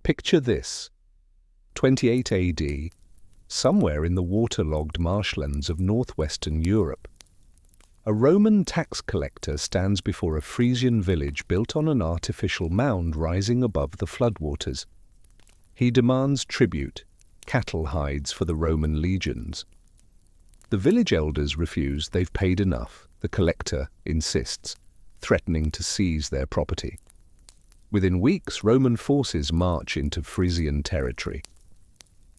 Picture this: 28 AD, somewhere in the waterlogged marshlands of northwestern Europe. A Roman tax collector stands before a Frisian village built on an artificial mound rising above the floodwaters. He demands tribute, cattle hides for the Roman legions. The village elders refuse. They've paid enough. The collector insists, threatening to seize their property. Within weeks, Roman forces march into Frisian territory.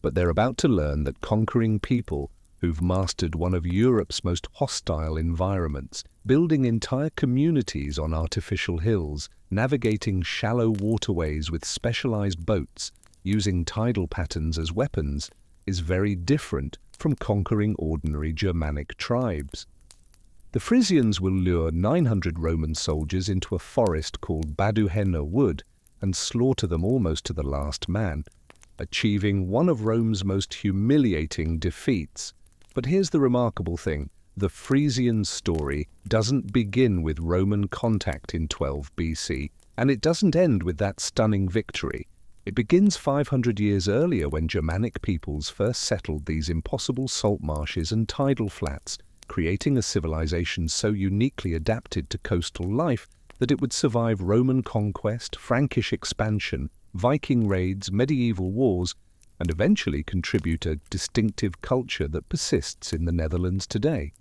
But they're about to learn that conquering people who've mastered one of Europe's most hostile environments, building entire communities on artificial hills, navigating shallow waterways with specialized boats, using tidal patterns as weapons, is very different from conquering ordinary Germanic tribes. The Frisians will lure 900 Roman soldiers into a forest called Baduhenna Wood and slaughter them almost to the last man, achieving one of Rome's most humiliating defeats. But here's the remarkable thing: the Frisian story doesn't begin with Roman contact in 12 BC, and it doesn't end with that stunning victory. It begins 500 years earlier when Germanic peoples first settled these impossible salt marshes and tidal flats, creating a civilization so uniquely adapted to coastal life that it would survive Roman conquest, Frankish expansion, Viking raids, medieval wars, and eventually contribute a distinctive culture that persists in the Netherlands today.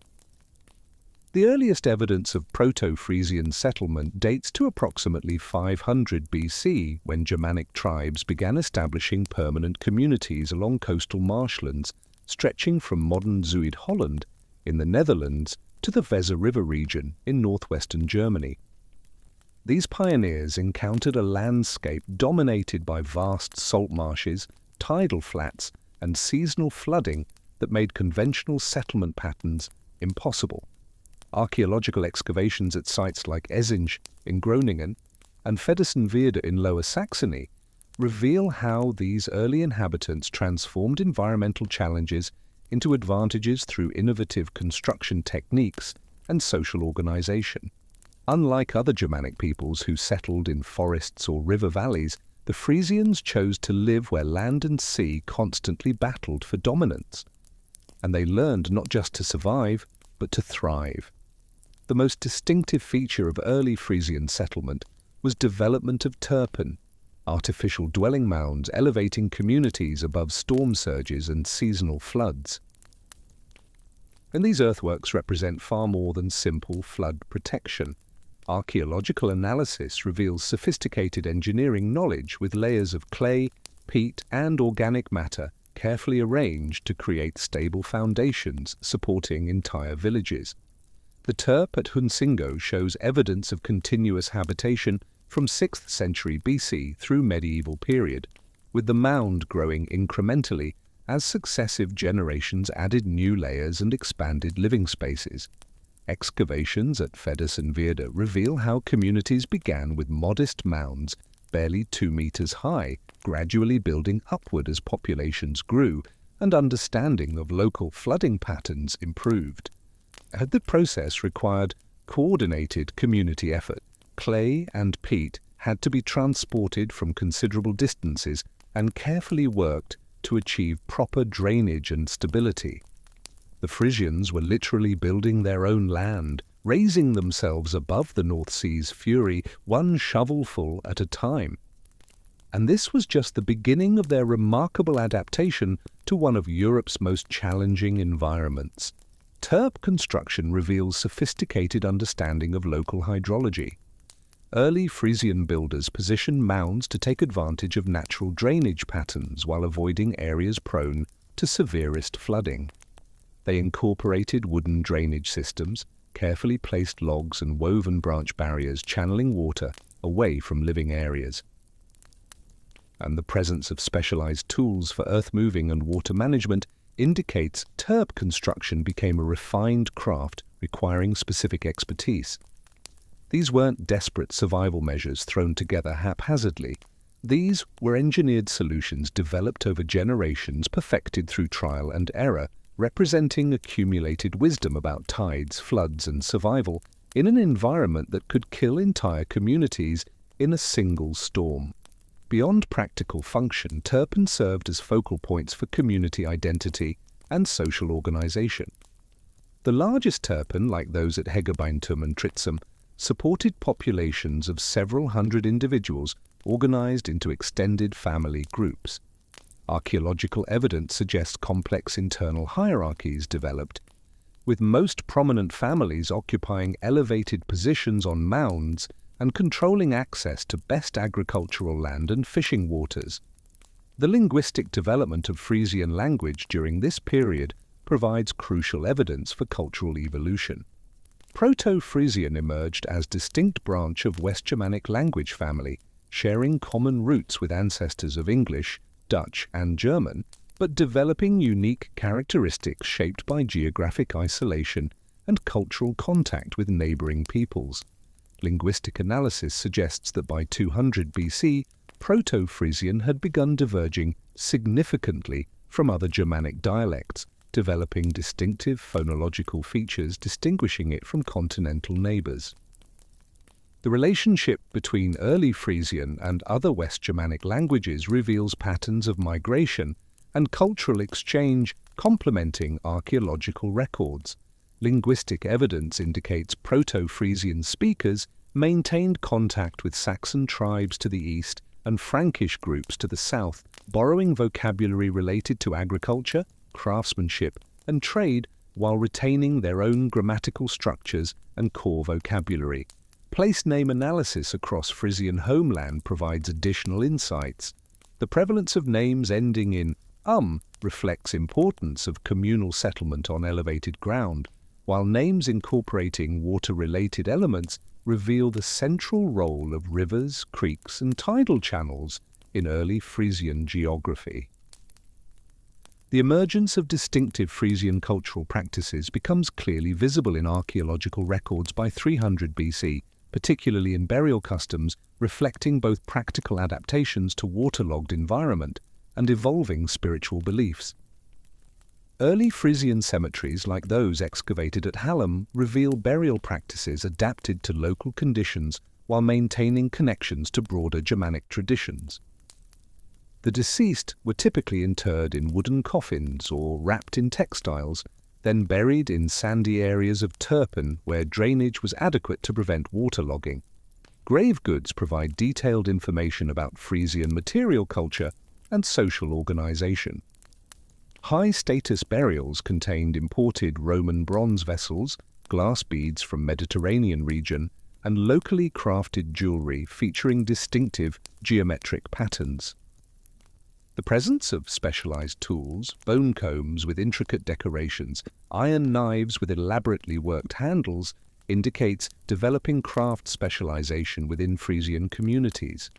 The earliest evidence of Proto-Frisian settlement dates to approximately 500 BC, when Germanic tribes began establishing permanent communities along coastal marshlands, stretching from modern Zuid-Holland in the Netherlands to the Weser River region in northwestern Germany. These pioneers encountered a landscape dominated by vast salt marshes, tidal flats, and seasonal flooding that made conventional settlement patterns impossible. Archaeological excavations at sites like Ezinge in Groningen and Feddersenweerde in Lower Saxony reveal how these early inhabitants transformed environmental challenges into advantages through innovative construction techniques and social organization. Unlike other Germanic peoples who settled in forests or river valleys, the Frisians chose to live where land and sea constantly battled for dominance. And they learned not just to survive, but to thrive. The most distinctive feature of early Frisian settlement was development of turpen, artificial dwelling mounds elevating communities above storm surges and seasonal floods. And these earthworks represent far more than simple flood protection. Archaeological analysis reveals sophisticated engineering knowledge with layers of clay, peat, and organic matter carefully arranged to create stable foundations supporting entire villages. The Terp at Hunsingo shows evidence of continuous habitation from 6th century BC through medieval period, with the mound growing incrementally as successive generations added new layers and expanded living spaces. Excavations at Feddersenweerde reveal how communities began with modest mounds barely 2 meters high, gradually building upward as populations grew and understanding of local flooding patterns improved. The process required coordinated community effort. Clay and peat had to be transported from considerable distances and carefully worked to achieve proper drainage and stability. The Frisians were literally building their own land, raising themselves above the North Sea's fury, one shovelful at a time. And this was just the beginning of their remarkable adaptation to one of Europe's most challenging environments. Terp construction reveals sophisticated understanding of local hydrology. Early Frisian builders positioned mounds to take advantage of natural drainage patterns while avoiding areas prone to severest flooding. They incorporated wooden drainage systems, carefully placed logs and woven branch barriers channeling water away from living areas. And the presence of specialized tools for earth-moving and water management indicates Terp construction became a refined craft requiring specific expertise. These weren't desperate survival measures thrown together haphazardly. These were engineered solutions developed over generations, perfected through trial and error, representing accumulated wisdom about tides, floods, and survival in an environment that could kill entire communities in a single storm. Beyond practical function, turpen served as focal points for community identity and social organization. The largest turpen, like those at Hegebeintum and Tritsum, supported populations of several hundred individuals organized into extended family groups. Archaeological evidence suggests complex internal hierarchies developed, with most prominent families occupying elevated positions on mounds and controlling access to best agricultural land and fishing waters. The linguistic development of Frisian language during this period provides crucial evidence for cultural evolution. Proto-Frisian emerged as distinct branch of West Germanic language family, sharing common roots with ancestors of English, Dutch, and German, but developing unique characteristics shaped by geographic isolation and cultural contact with neighboring peoples. Linguistic analysis suggests that by 200 BC, Proto-Frisian had begun diverging significantly from other Germanic dialects, developing distinctive phonological features distinguishing it from continental neighbors. The relationship between early Frisian and other West Germanic languages reveals patterns of migration and cultural exchange complementing archaeological records. Linguistic evidence indicates Proto-Frisian speakers maintained contact with Saxon tribes to the east and Frankish groups to the south, borrowing vocabulary related to agriculture, craftsmanship, and trade while retaining their own grammatical structures and core vocabulary. Place name analysis across Frisian homeland provides additional insights. The prevalence of names ending in reflects importance of communal settlement on elevated ground, while names incorporating water-related elements reveal the central role of rivers, creeks, and tidal channels in early Frisian geography. The emergence of distinctive Frisian cultural practices becomes clearly visible in archaeological records by 300 BC, particularly in burial customs reflecting both practical adaptations to waterlogged environment and evolving spiritual beliefs. Early Frisian cemeteries, like those excavated at Hallam, reveal burial practices adapted to local conditions while maintaining connections to broader Germanic traditions. The deceased were typically interred in wooden coffins or wrapped in textiles, then buried in sandy areas of turpen where drainage was adequate to prevent waterlogging. Grave goods provide detailed information about Frisian material culture and social organization. High-status burials contained imported Roman bronze vessels, glass beads from Mediterranean region, and locally crafted jewelry featuring distinctive geometric patterns. The presence of specialized tools, bone combs with intricate decorations, iron knives with elaborately worked handles, indicates developing craft specialization within Frisian communities.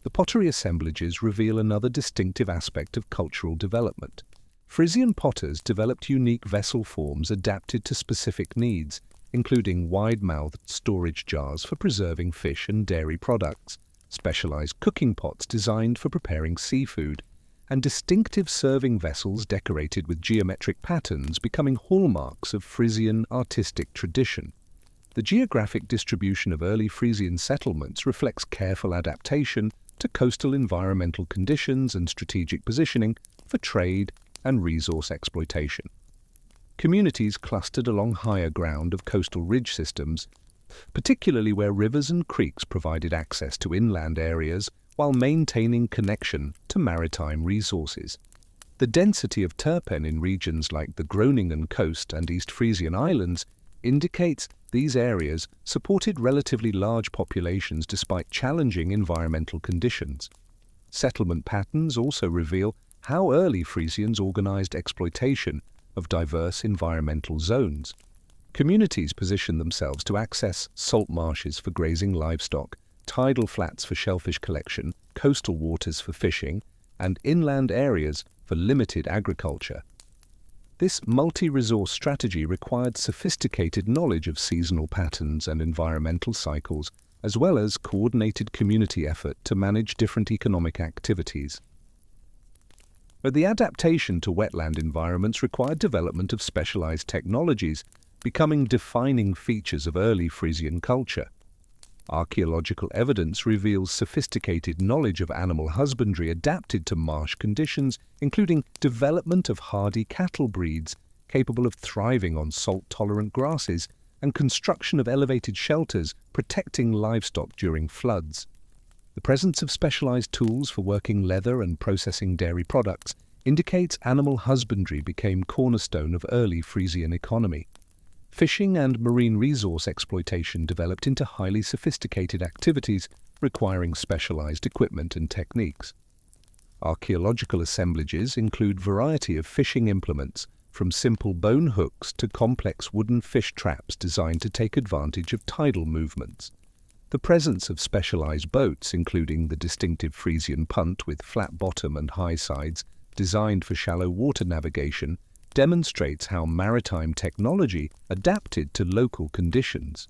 The pottery assemblages reveal another distinctive aspect of cultural development. Frisian potters developed unique vessel forms adapted to specific needs, including wide-mouthed storage jars for preserving fish and dairy products, specialized cooking pots designed for preparing seafood, and distinctive serving vessels decorated with geometric patterns becoming hallmarks of Frisian artistic tradition. The geographic distribution of early Frisian settlements reflects careful adaptation to coastal environmental conditions and strategic positioning for trade and resource exploitation. Communities clustered along higher ground of coastal ridge systems, particularly where rivers and creeks provided access to inland areas while maintaining connection to maritime resources. The density of turpen in regions like the Groningen coast and East Frisian Islands indicates these areas supported relatively large populations despite challenging environmental conditions. Settlement patterns also reveal how early Frisians organized exploitation of diverse environmental zones. Communities positioned themselves to access salt marshes for grazing livestock, tidal flats for shellfish collection, coastal waters for fishing, and inland areas for limited agriculture. This multi-resource strategy required sophisticated knowledge of seasonal patterns and environmental cycles, as well as coordinated community effort to manage different economic activities. But the adaptation to wetland environments required development of specialized technologies, becoming defining features of early Frisian culture. Archaeological evidence reveals sophisticated knowledge of animal husbandry adapted to marsh conditions, including development of hardy cattle breeds capable of thriving on salt-tolerant grasses and construction of elevated shelters protecting livestock during floods. The presence of specialized tools for working leather and processing dairy products indicates animal husbandry became cornerstone of early Frisian economy. Fishing and marine resource exploitation developed into highly sophisticated activities requiring specialized equipment and techniques. Archaeological assemblages include variety of fishing implements, from simple bone hooks to complex wooden fish traps designed to take advantage of tidal movements. The presence of specialized boats, including the distinctive Frisian punt with flat bottom and high sides, designed for shallow water navigation, demonstrates how maritime technology adapted to local conditions.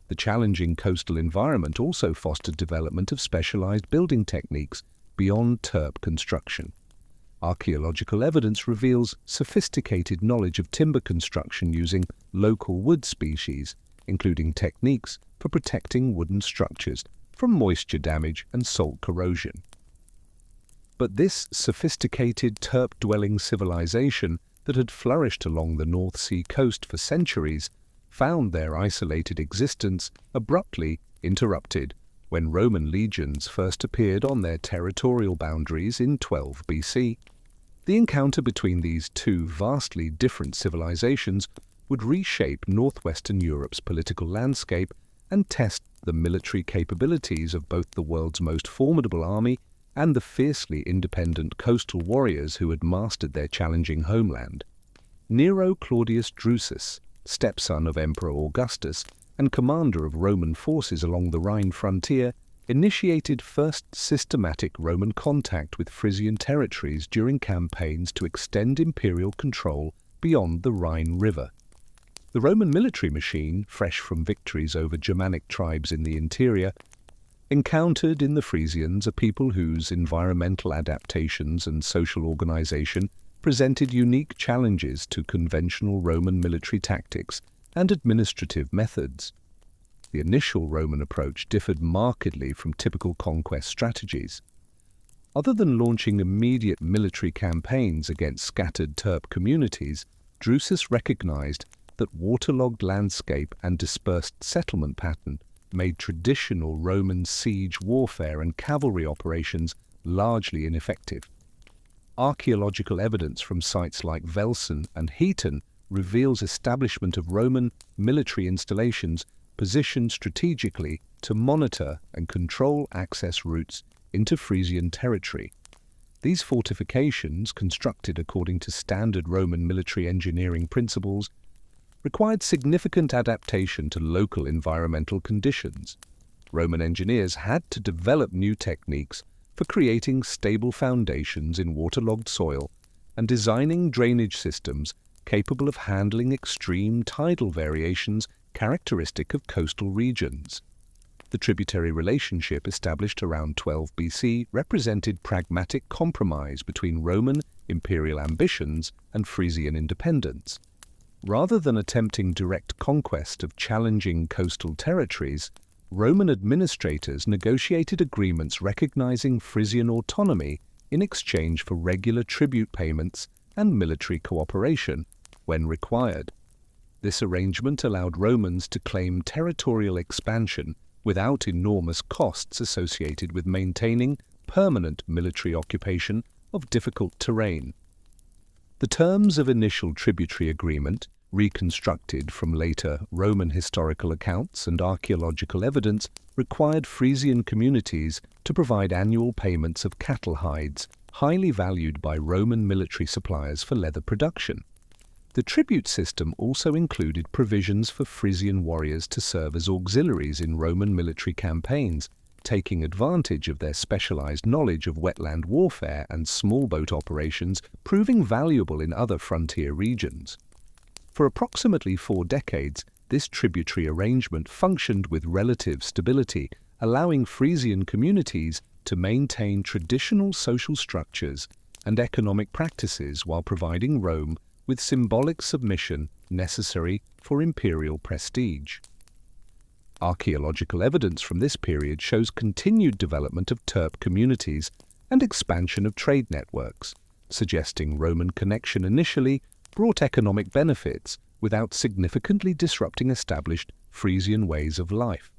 The challenging coastal environment also fostered development of specialized building techniques beyond turp construction. Archaeological evidence reveals sophisticated knowledge of timber construction using local wood species, including techniques for protecting wooden structures from moisture damage and salt corrosion. But this sophisticated turp-dwelling civilization that had flourished along the North Sea coast for centuries found their isolated existence abruptly interrupted when Roman legions first appeared on their territorial boundaries in 12 BC. The encounter between these two vastly different civilizations would reshape northwestern Europe's political landscape and test the military capabilities of both the world's most formidable army and the fiercely independent coastal warriors who had mastered their challenging homeland. Nero Claudius Drusus, stepson of Emperor Augustus and commander of Roman forces along the Rhine frontier, initiated first systematic Roman contact with Frisian territories during campaigns to extend imperial control beyond the Rhine River. The Roman military machine, fresh from victories over Germanic tribes in the interior, encountered in the Frisians a people whose environmental adaptations and social organization presented unique challenges to conventional Roman military tactics and administrative methods. The initial Roman approach differed markedly from typical conquest strategies. Other than launching immediate military campaigns against scattered turp communities, Drusus recognized that waterlogged landscape and dispersed settlement pattern made traditional Roman siege warfare and cavalry operations largely ineffective. Archaeological evidence from sites like Velsen and Heaton reveals establishment of Roman military installations positioned strategically to monitor and control access routes into Frisian territory. These fortifications, constructed according to standard Roman military engineering principles, required significant adaptation to local environmental conditions. Roman engineers had to develop new techniques for creating stable foundations in waterlogged soil and designing drainage systems capable of handling extreme tidal variations characteristic of coastal regions. The tributary relationship established around 12 BC represented pragmatic compromise between Roman imperial ambitions and Frisian independence. Rather than attempting direct conquest of challenging coastal territories, Roman administrators negotiated agreements recognizing Frisian autonomy in exchange for regular tribute payments and military cooperation when required. This arrangement allowed Romans to claim territorial expansion without enormous costs associated with maintaining permanent military occupation of difficult terrain. The terms of initial tributary agreement, reconstructed from later Roman historical accounts and archaeological evidence, required Frisian communities to provide annual payments of cattle hides, highly valued by Roman military suppliers for leather production. The tribute system also included provisions for Frisian warriors to serve as auxiliaries in Roman military campaigns, taking advantage of their specialized knowledge of wetland warfare and small boat operations, proving valuable in other frontier regions. For approximately 4 decades, this tributary arrangement functioned with relative stability, allowing Frisian communities to maintain traditional social structures and economic practices while providing Rome with symbolic submission necessary for imperial prestige. Archaeological evidence from this period shows continued development of Terp communities and expansion of trade networks, suggesting Roman connection initially brought economic benefits without significantly disrupting established Frisian ways of life.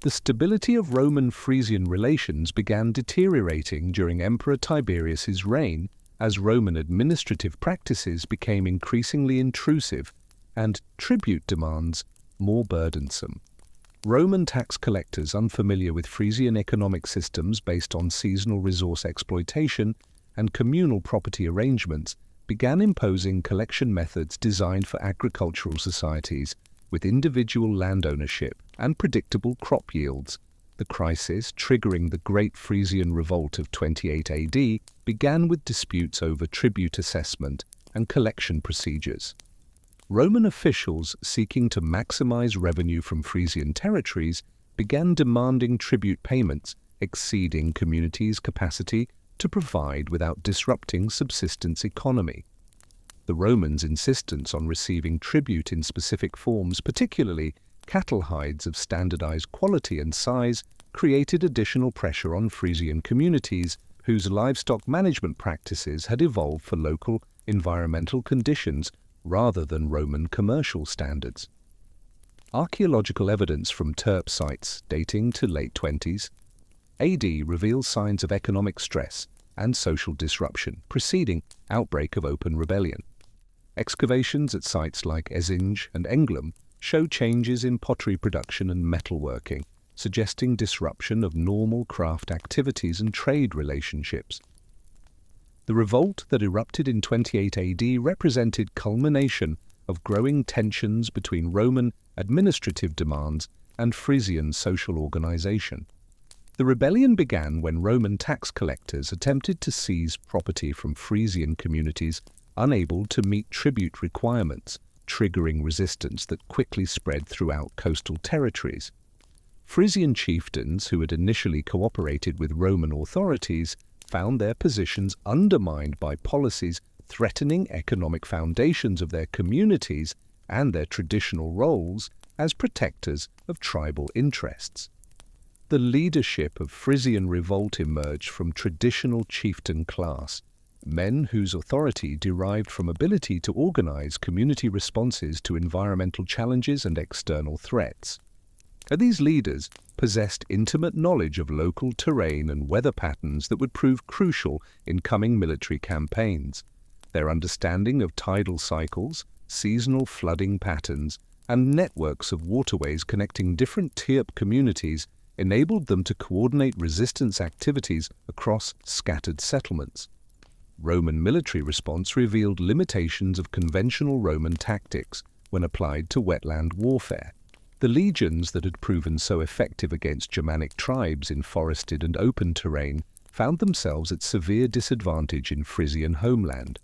The stability of Roman-Frisian relations began deteriorating during Emperor Tiberius's reign as Roman administrative practices became increasingly intrusive and tribute demands more burdensome. Roman tax collectors unfamiliar with Frisian economic systems based on seasonal resource exploitation and communal property arrangements began imposing collection methods designed for agricultural societies with individual land ownership and predictable crop yields. The crisis triggering the Great Frisian Revolt of 28 AD began with disputes over tribute assessment and collection procedures. Roman officials seeking to maximize revenue from Frisian territories began demanding tribute payments exceeding communities' capacity to provide without disrupting subsistence economy. The Romans' insistence on receiving tribute in specific forms, particularly cattle hides of standardized quality and size, created additional pressure on Frisian communities whose livestock management practices had evolved for local environmental conditions rather than Roman commercial standards. Archaeological evidence from Terp sites dating to late 20s AD reveals signs of economic stress and social disruption preceding outbreak of open rebellion. Excavations at sites like Ezinge and Englum show changes in pottery production and metalworking, suggesting disruption of normal craft activities and trade relationships. The revolt that erupted in 28 AD represented culmination of growing tensions between Roman administrative demands and Frisian social organization. The rebellion began when Roman tax collectors attempted to seize property from Frisian communities unable to meet tribute requirements, triggering resistance that quickly spread throughout coastal territories. Frisian chieftains who had initially cooperated with Roman authorities found their positions undermined by policies threatening economic foundations of their communities and their traditional roles as protectors of tribal interests. The leadership of Frisian revolt emerged from traditional chieftain class, men whose authority derived from ability to organize community responses to environmental challenges and external threats. These leaders possessed intimate knowledge of local terrain and weather patterns that would prove crucial in coming military campaigns. Their understanding of tidal cycles, seasonal flooding patterns, and networks of waterways connecting different Terp communities enabled them to coordinate resistance activities across scattered settlements. Roman military response revealed limitations of conventional Roman tactics when applied to wetland warfare. The legions that had proven so effective against Germanic tribes in forested and open terrain found themselves at severe disadvantage in Frisian homeland.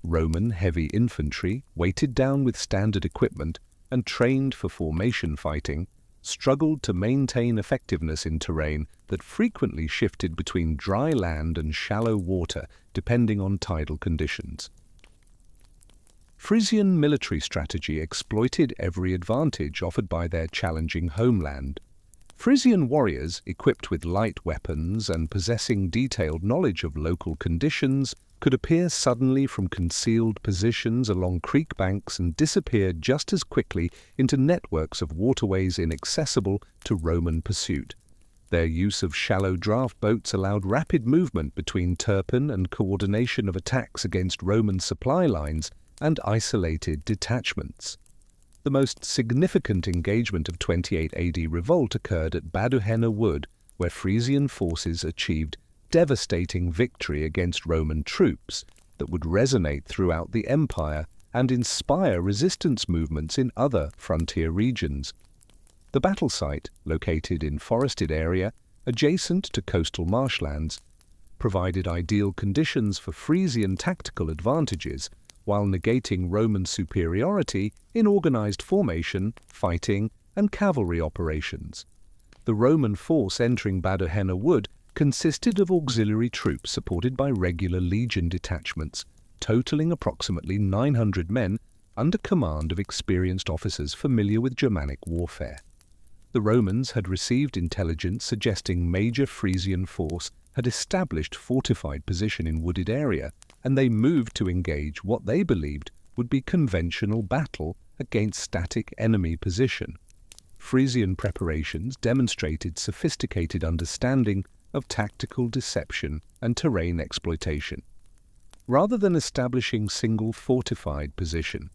Roman heavy infantry, weighted down with standard equipment and trained for formation fighting, struggled to maintain effectiveness in terrain that frequently shifted between dry land and shallow water depending on tidal conditions. Frisian military strategy exploited every advantage offered by their challenging homeland. Frisian warriors, equipped with light weapons and possessing detailed knowledge of local conditions, could appear suddenly from concealed positions along creek banks and disappear just as quickly into networks of waterways inaccessible to Roman pursuit. Their use of shallow draft boats allowed rapid movement between Turpin and coordination of attacks against Roman supply lines and isolated detachments. The most significant engagement of 28 AD revolt occurred at Baduhenna Wood, where Frisian forces achieved devastating victory against Roman troops that would resonate throughout the empire and inspire resistance movements in other frontier regions. The battle site, located in forested area adjacent to coastal marshlands, provided ideal conditions for Frisian tactical advantages while negating Roman superiority in organized formation, fighting, and cavalry operations. The Roman force entering Baduhenna Wood consisted of auxiliary troops supported by regular legion detachments, totaling approximately 900 men under command of experienced officers familiar with Germanic warfare. The Romans had received intelligence suggesting major Frisian force had established fortified position in wooded area, and they moved to engage what they believed would be conventional battle against static enemy position. Frisian preparations demonstrated sophisticated understanding of tactical deception and terrain exploitation. Rather than establishing single fortified position,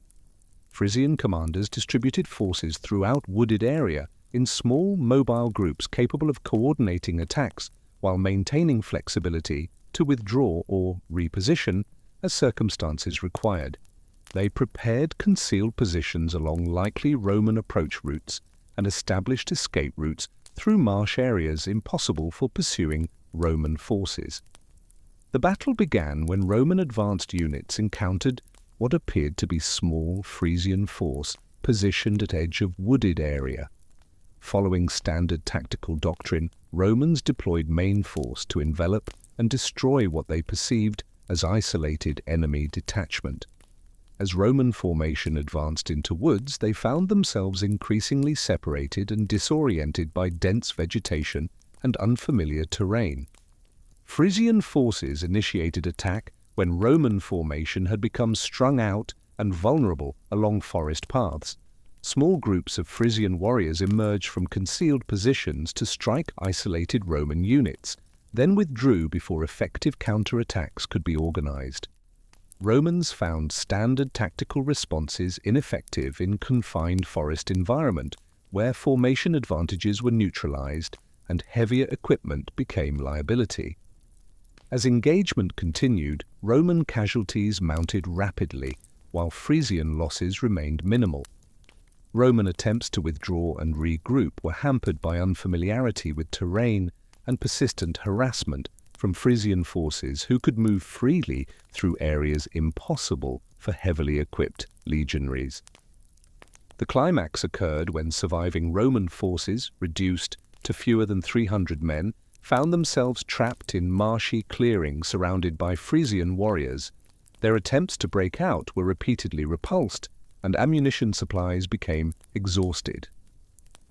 Frisian commanders distributed forces throughout wooded area in small mobile groups capable of coordinating attacks while maintaining flexibility to withdraw or reposition as circumstances required. They prepared concealed positions along likely Roman approach routes and established escape routes through marsh areas impossible for pursuing Roman forces. The battle began when Roman advanced units encountered what appeared to be small Frisian force positioned at edge of wooded area. Following standard tactical doctrine, Romans deployed main force to envelop and destroy what they perceived as isolated enemy detachment. As Roman formation advanced into woods, they found themselves increasingly separated and disoriented by dense vegetation and unfamiliar terrain. Frisian forces initiated attack when Roman formation had become strung out and vulnerable along forest paths. Small groups of Frisian warriors emerged from concealed positions to strike isolated Roman units, then withdrew before effective counterattacks could be organized. Romans found standard tactical responses ineffective in confined forest environment, where formation advantages were neutralized and heavier equipment became liability. As engagement continued, Roman casualties mounted rapidly, while Frisian losses remained minimal. Roman attempts to withdraw and regroup were hampered by unfamiliarity with terrain and persistent harassment from Frisian forces who could move freely through areas impossible for heavily equipped legionaries. The climax occurred when surviving Roman forces, reduced to fewer than 300 men, found themselves trapped in marshy clearings surrounded by Frisian warriors. Their attempts to break out were repeatedly repulsed, and ammunition supplies became exhausted.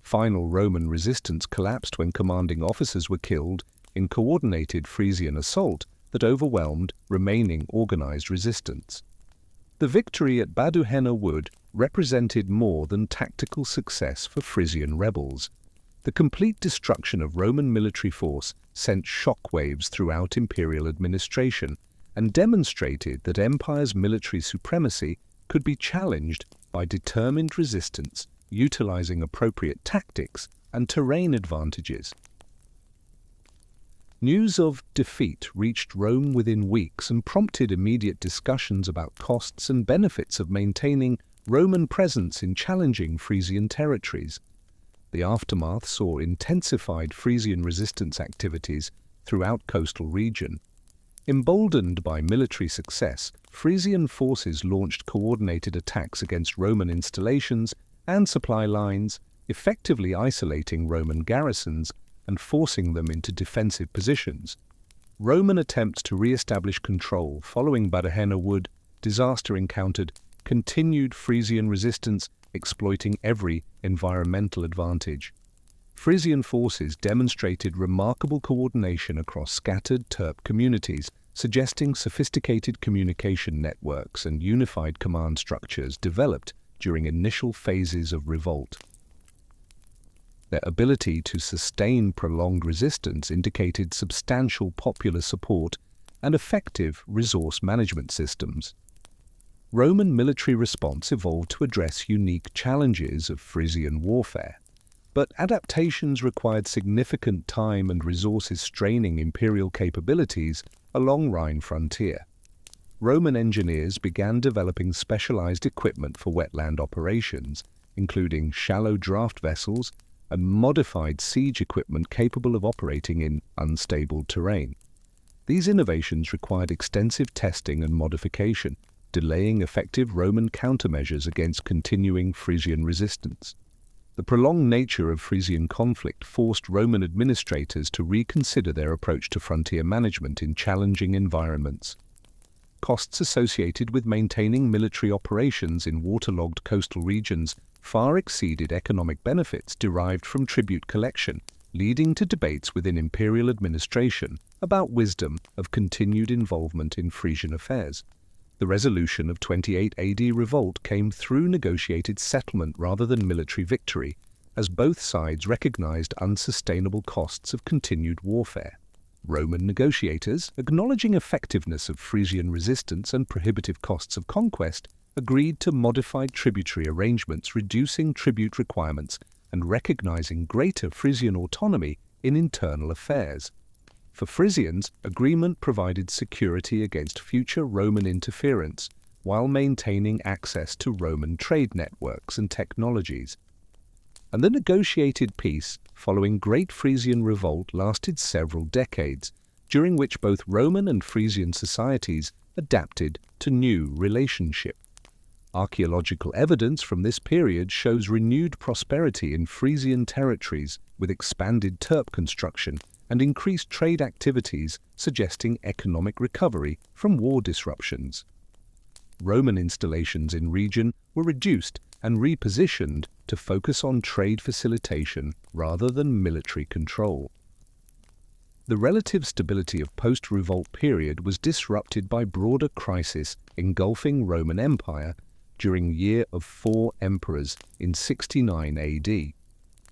Final Roman resistance collapsed when commanding officers were killed in coordinated Frisian assault that overwhelmed remaining organized resistance. The victory at Baduhenna Wood represented more than tactical success for Frisian rebels. The complete destruction of Roman military force sent shockwaves throughout imperial administration and demonstrated that empire's military supremacy could be challenged by determined resistance, utilizing appropriate tactics and terrain advantages. News of defeat reached Rome within weeks and prompted immediate discussions about costs and benefits of maintaining Roman presence in challenging Frisian territories. The aftermath saw intensified Frisian resistance activities throughout coastal region. Emboldened by military success, Frisian forces launched coordinated attacks against Roman installations and supply lines, effectively isolating Roman garrisons and forcing them into defensive positions. Roman attempts to re-establish control following Baduhenna Wood disaster encountered continued Frisian resistance, exploiting every environmental advantage. Frisian forces demonstrated remarkable coordination across scattered Terp communities, suggesting sophisticated communication networks and unified command structures developed during initial phases of revolt. Their ability to sustain prolonged resistance indicated substantial popular support and effective resource management systems. Roman military response evolved to address unique challenges of Frisian warfare, but adaptations required significant time and resources straining imperial capabilities along Rhine frontier. Roman engineers began developing specialized equipment for wetland operations, including shallow draft vessels and modified siege equipment capable of operating in unstable terrain. These innovations required extensive testing and modification, delaying effective Roman countermeasures against continuing Frisian resistance. The prolonged nature of Frisian conflict forced Roman administrators to reconsider their approach to frontier management in challenging environments. Costs associated with maintaining military operations in waterlogged coastal regions far exceeded economic benefits derived from tribute collection, leading to debates within imperial administration about wisdom of continued involvement in Frisian affairs. The resolution of 28 AD revolt came through negotiated settlement rather than military victory, as both sides recognized unsustainable costs of continued warfare. Roman negotiators, acknowledging effectiveness of Frisian resistance and prohibitive costs of conquest, agreed to modified tributary arrangements reducing tribute requirements and recognizing greater Frisian autonomy in internal affairs. For Frisians, agreement provided security against future Roman interference while maintaining access to Roman trade networks and technologies. And the negotiated peace following Great Frisian Revolt lasted several decades, during which both Roman and Frisian societies adapted to new relationship. Archaeological evidence from this period shows renewed prosperity in Frisian territories with expanded turp construction and increased trade activities, suggesting economic recovery from war disruptions. Roman installations in region were reduced and repositioned to focus on trade facilitation rather than military control. The relative stability of post-revolt period was disrupted by broader crisis engulfing Roman Empire during Year of Four Emperors in 69 AD.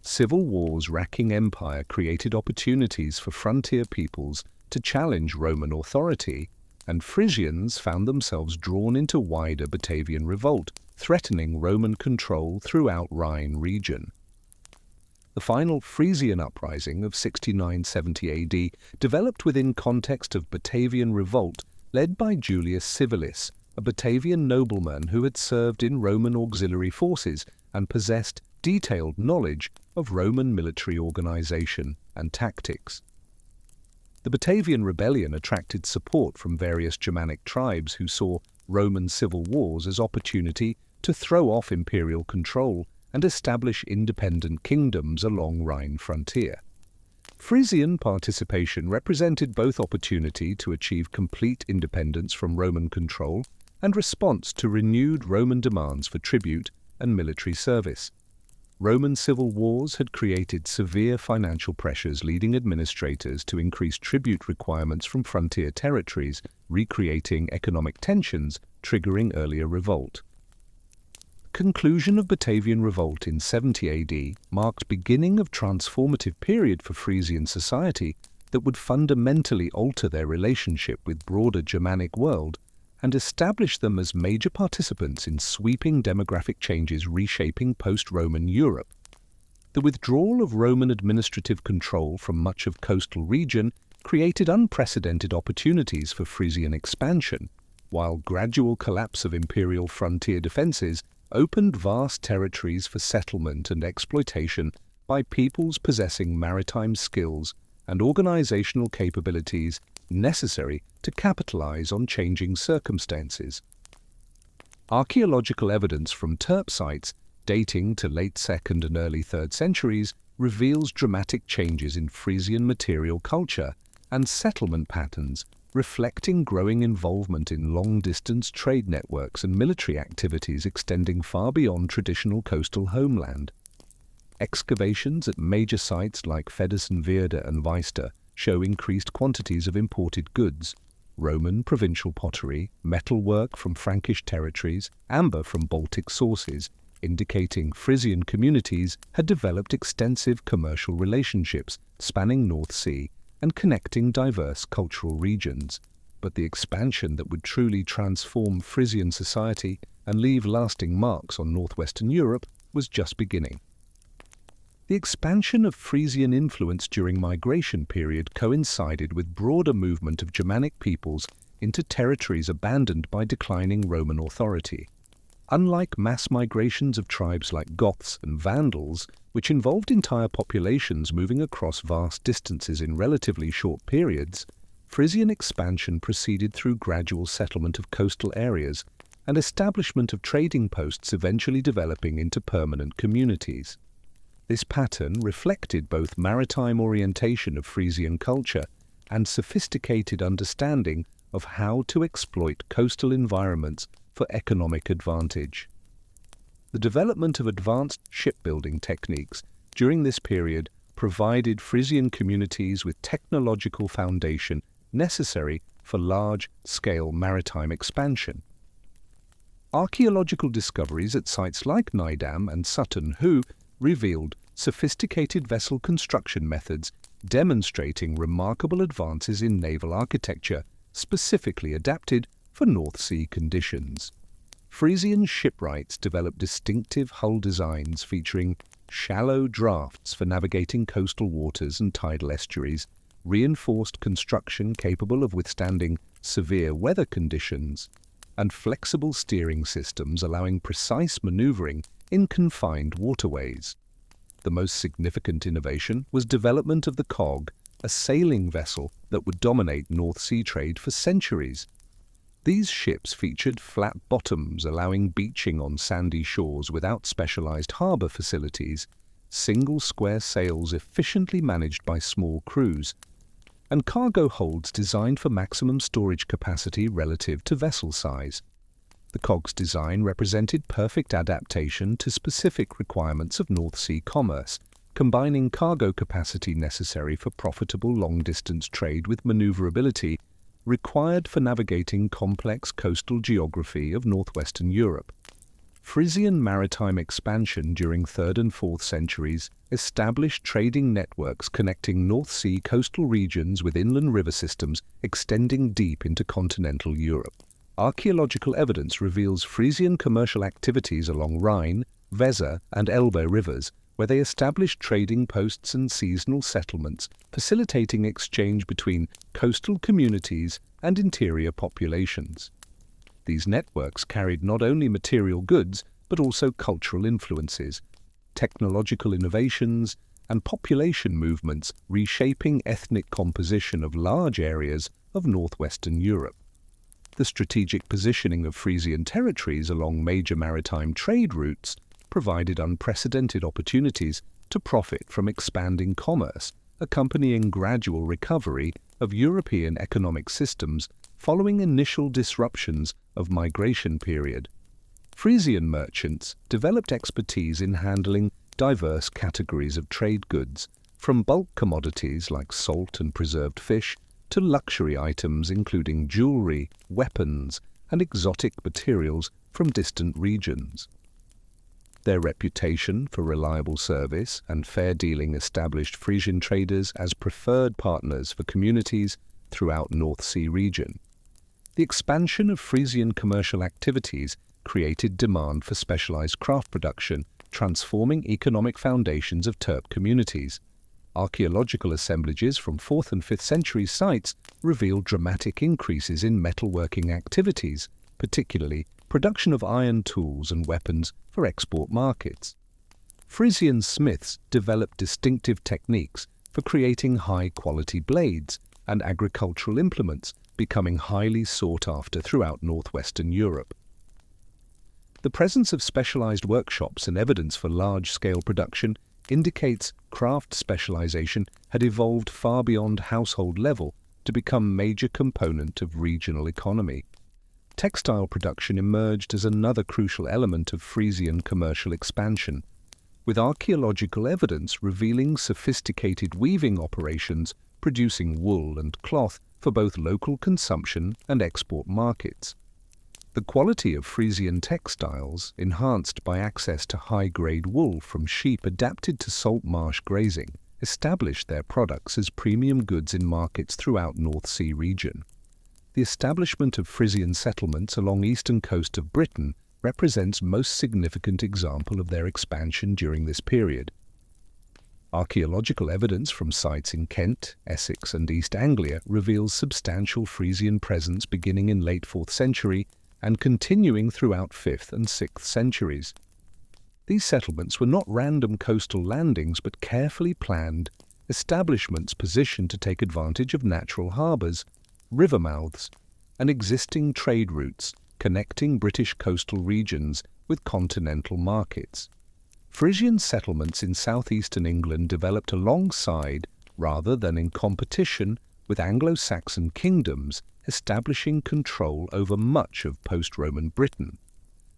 Civil wars racking empire created opportunities for frontier peoples to challenge Roman authority, and Frisians found themselves drawn into wider Batavian revolt, threatening Roman control throughout Rhine region. The final Frisian uprising of 69-70 AD developed within context of Batavian revolt led by Julius Civilis, a Batavian nobleman who had served in Roman auxiliary forces and possessed detailed knowledge of Roman military organization and tactics. The Batavian rebellion attracted support from various Germanic tribes who saw Roman civil wars as opportunity to throw off imperial control and establish independent kingdoms along Rhine frontier. Frisian participation represented both opportunity to achieve complete independence from Roman control and response to renewed Roman demands for tribute and military service. Roman civil wars had created severe financial pressures, leading administrators to increase tribute requirements from frontier territories, recreating economic tensions, triggering earlier revolt. Conclusion of Batavian revolt in 70 AD marked beginning of transformative period for Frisian society that would fundamentally alter their relationship with broader Germanic world and establish them as major participants in sweeping demographic changes reshaping post-Roman Europe. The withdrawal of Roman administrative control from much of coastal region created unprecedented opportunities for Frisian expansion, while gradual collapse of imperial frontier defenses opened vast territories for settlement and exploitation by peoples possessing maritime skills and organizational capabilities necessary to capitalize on changing circumstances. Archaeological evidence from turp sites dating to late 2nd and early 3rd centuries reveals dramatic changes in Frisian material culture and settlement patterns, reflecting growing involvement in long-distance trade networks and military activities extending far beyond traditional coastal homeland. Excavations at major sites like Feddersenweerde and Veister show increased quantities of imported goods, Roman provincial pottery, metalwork from Frankish territories, amber from Baltic sources, indicating Frisian communities had developed extensive commercial relationships spanning North Sea and connecting diverse cultural regions. But the expansion that would truly transform Frisian society and leave lasting marks on northwestern Europe was just beginning. The expansion of Frisian influence during migration period coincided with broader movement of Germanic peoples into territories abandoned by declining Roman authority. Unlike mass migrations of tribes like Goths and Vandals, which involved entire populations moving across vast distances in relatively short periods, Frisian expansion proceeded through gradual settlement of coastal areas and establishment of trading posts, eventually developing into permanent communities. This pattern reflected both maritime orientation of Frisian culture and sophisticated understanding of how to exploit coastal environments for economic advantage. The development of advanced shipbuilding techniques during this period provided Frisian communities with technological foundation necessary for large-scale maritime expansion. Archaeological discoveries at sites like Nydam and Sutton Hoo revealed sophisticated vessel construction methods demonstrating remarkable advances in naval architecture specifically adapted for North Sea conditions. Frisian shipwrights developed distinctive hull designs featuring shallow drafts for navigating coastal waters and tidal estuaries, reinforced construction capable of withstanding severe weather conditions, and flexible steering systems allowing precise maneuvering in confined waterways. The most significant innovation was development of the cog, a sailing vessel that would dominate North Sea trade for centuries. These ships featured flat bottoms allowing beaching on sandy shores without specialized harbor facilities, single square sails efficiently managed by small crews, and cargo holds designed for maximum storage capacity relative to vessel size. The cog's design represented perfect adaptation to specific requirements of North Sea commerce, combining cargo capacity necessary for profitable long-distance trade with maneuverability required for navigating complex coastal geography of northwestern Europe. Frisian maritime expansion during 3rd and 4th centuries established trading networks connecting North Sea coastal regions with inland river systems extending deep into continental Europe. Archaeological evidence reveals Frisian commercial activities along Rhine, Weser, and Elbe rivers, where they established trading posts and seasonal settlements, facilitating exchange between coastal communities and interior populations. These networks carried not only material goods, but also cultural influences, technological innovations, and population movements reshaping ethnic composition of large areas of northwestern Europe. The strategic positioning of Frisian territories along major maritime trade routes provided unprecedented opportunities to profit from expanding commerce, accompanying gradual recovery of European economic systems following initial disruptions of migration period. Frisian merchants developed expertise in handling diverse categories of trade goods, from bulk commodities like salt and preserved fish to luxury items including jewelry, weapons, and exotic materials from distant regions. Their reputation for reliable service and fair dealing established Frisian traders as preferred partners for communities throughout North Sea region. The expansion of Frisian commercial activities created demand for specialized craft production, transforming economic foundations of Terp communities. Archaeological assemblages from 4th and 5th century sites revealed dramatic increases in metalworking activities, particularly production of iron tools and weapons for export markets. Frisian smiths developed distinctive techniques for creating high-quality blades and agricultural implements, becoming highly sought after throughout northwestern Europe. The presence of specialized workshops and evidence for large-scale production indicates craft specialization had evolved far beyond household level to become major component of regional economy. Textile production emerged as another crucial element of Frisian commercial expansion, with archaeological evidence revealing sophisticated weaving operations producing wool and cloth for both local consumption and export markets. The quality of Frisian textiles, enhanced by access to high-grade wool from sheep adapted to salt marsh grazing, established their products as premium goods in markets throughout North Sea region. The establishment of Frisian settlements along eastern coast of Britain represents most significant example of their expansion during this period. Archaeological evidence from sites in Kent, Essex and East Anglia reveals substantial Frisian presence beginning in late 4th century and continuing throughout 5th and 6th centuries. These settlements were not random coastal landings but carefully planned establishments positioned to take advantage of natural harbours, river mouths, and existing trade routes connecting British coastal regions with continental markets. Frisian settlements in southeastern England developed alongside, rather than in competition, with Anglo-Saxon kingdoms, establishing control over much of post-Roman Britain.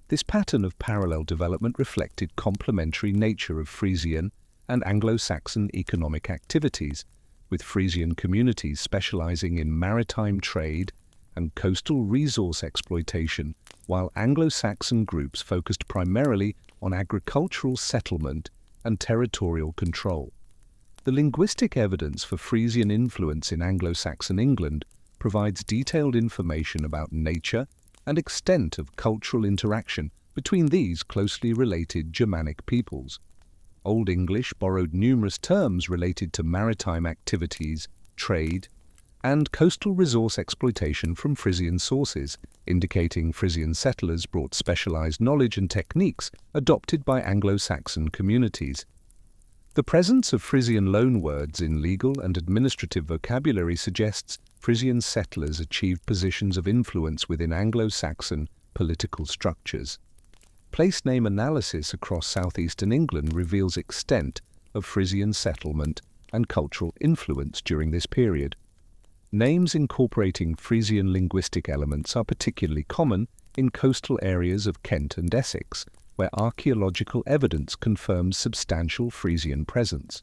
This pattern of parallel development reflected complementary nature of Frisian and Anglo-Saxon economic activities, with Frisian communities specializing in maritime trade and coastal resource exploitation, while Anglo-Saxon groups focused primarily on agricultural settlement and territorial control. The linguistic evidence for Frisian influence in Anglo-Saxon England provides detailed information about nature and extent of cultural interaction between these closely related Germanic peoples. Old English borrowed numerous terms related to maritime activities, trade, and coastal resource exploitation from Frisian sources, indicating Frisian settlers brought specialized knowledge and techniques adopted by Anglo-Saxon communities. The presence of Frisian loanwords in legal and administrative vocabulary suggests Frisian settlers achieved positions of influence within Anglo-Saxon political structures. Place name analysis across southeastern England reveals extent of Frisian settlement and cultural influence during this period. Names incorporating Frisian linguistic elements are particularly common in coastal areas of Kent and Essex, where archaeological evidence confirms substantial Frisian presence.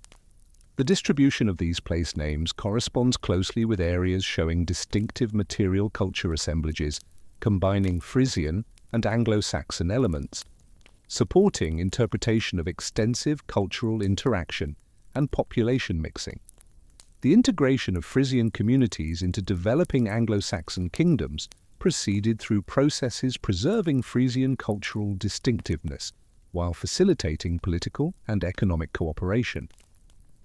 The distribution of these place names corresponds closely with areas showing distinctive material culture assemblages, combining Frisian and Anglo-Saxon elements, supporting interpretation of extensive cultural interaction and population mixing. The integration of Frisian communities into developing Anglo-Saxon kingdoms proceeded through processes preserving Frisian cultural distinctiveness while facilitating political and economic cooperation.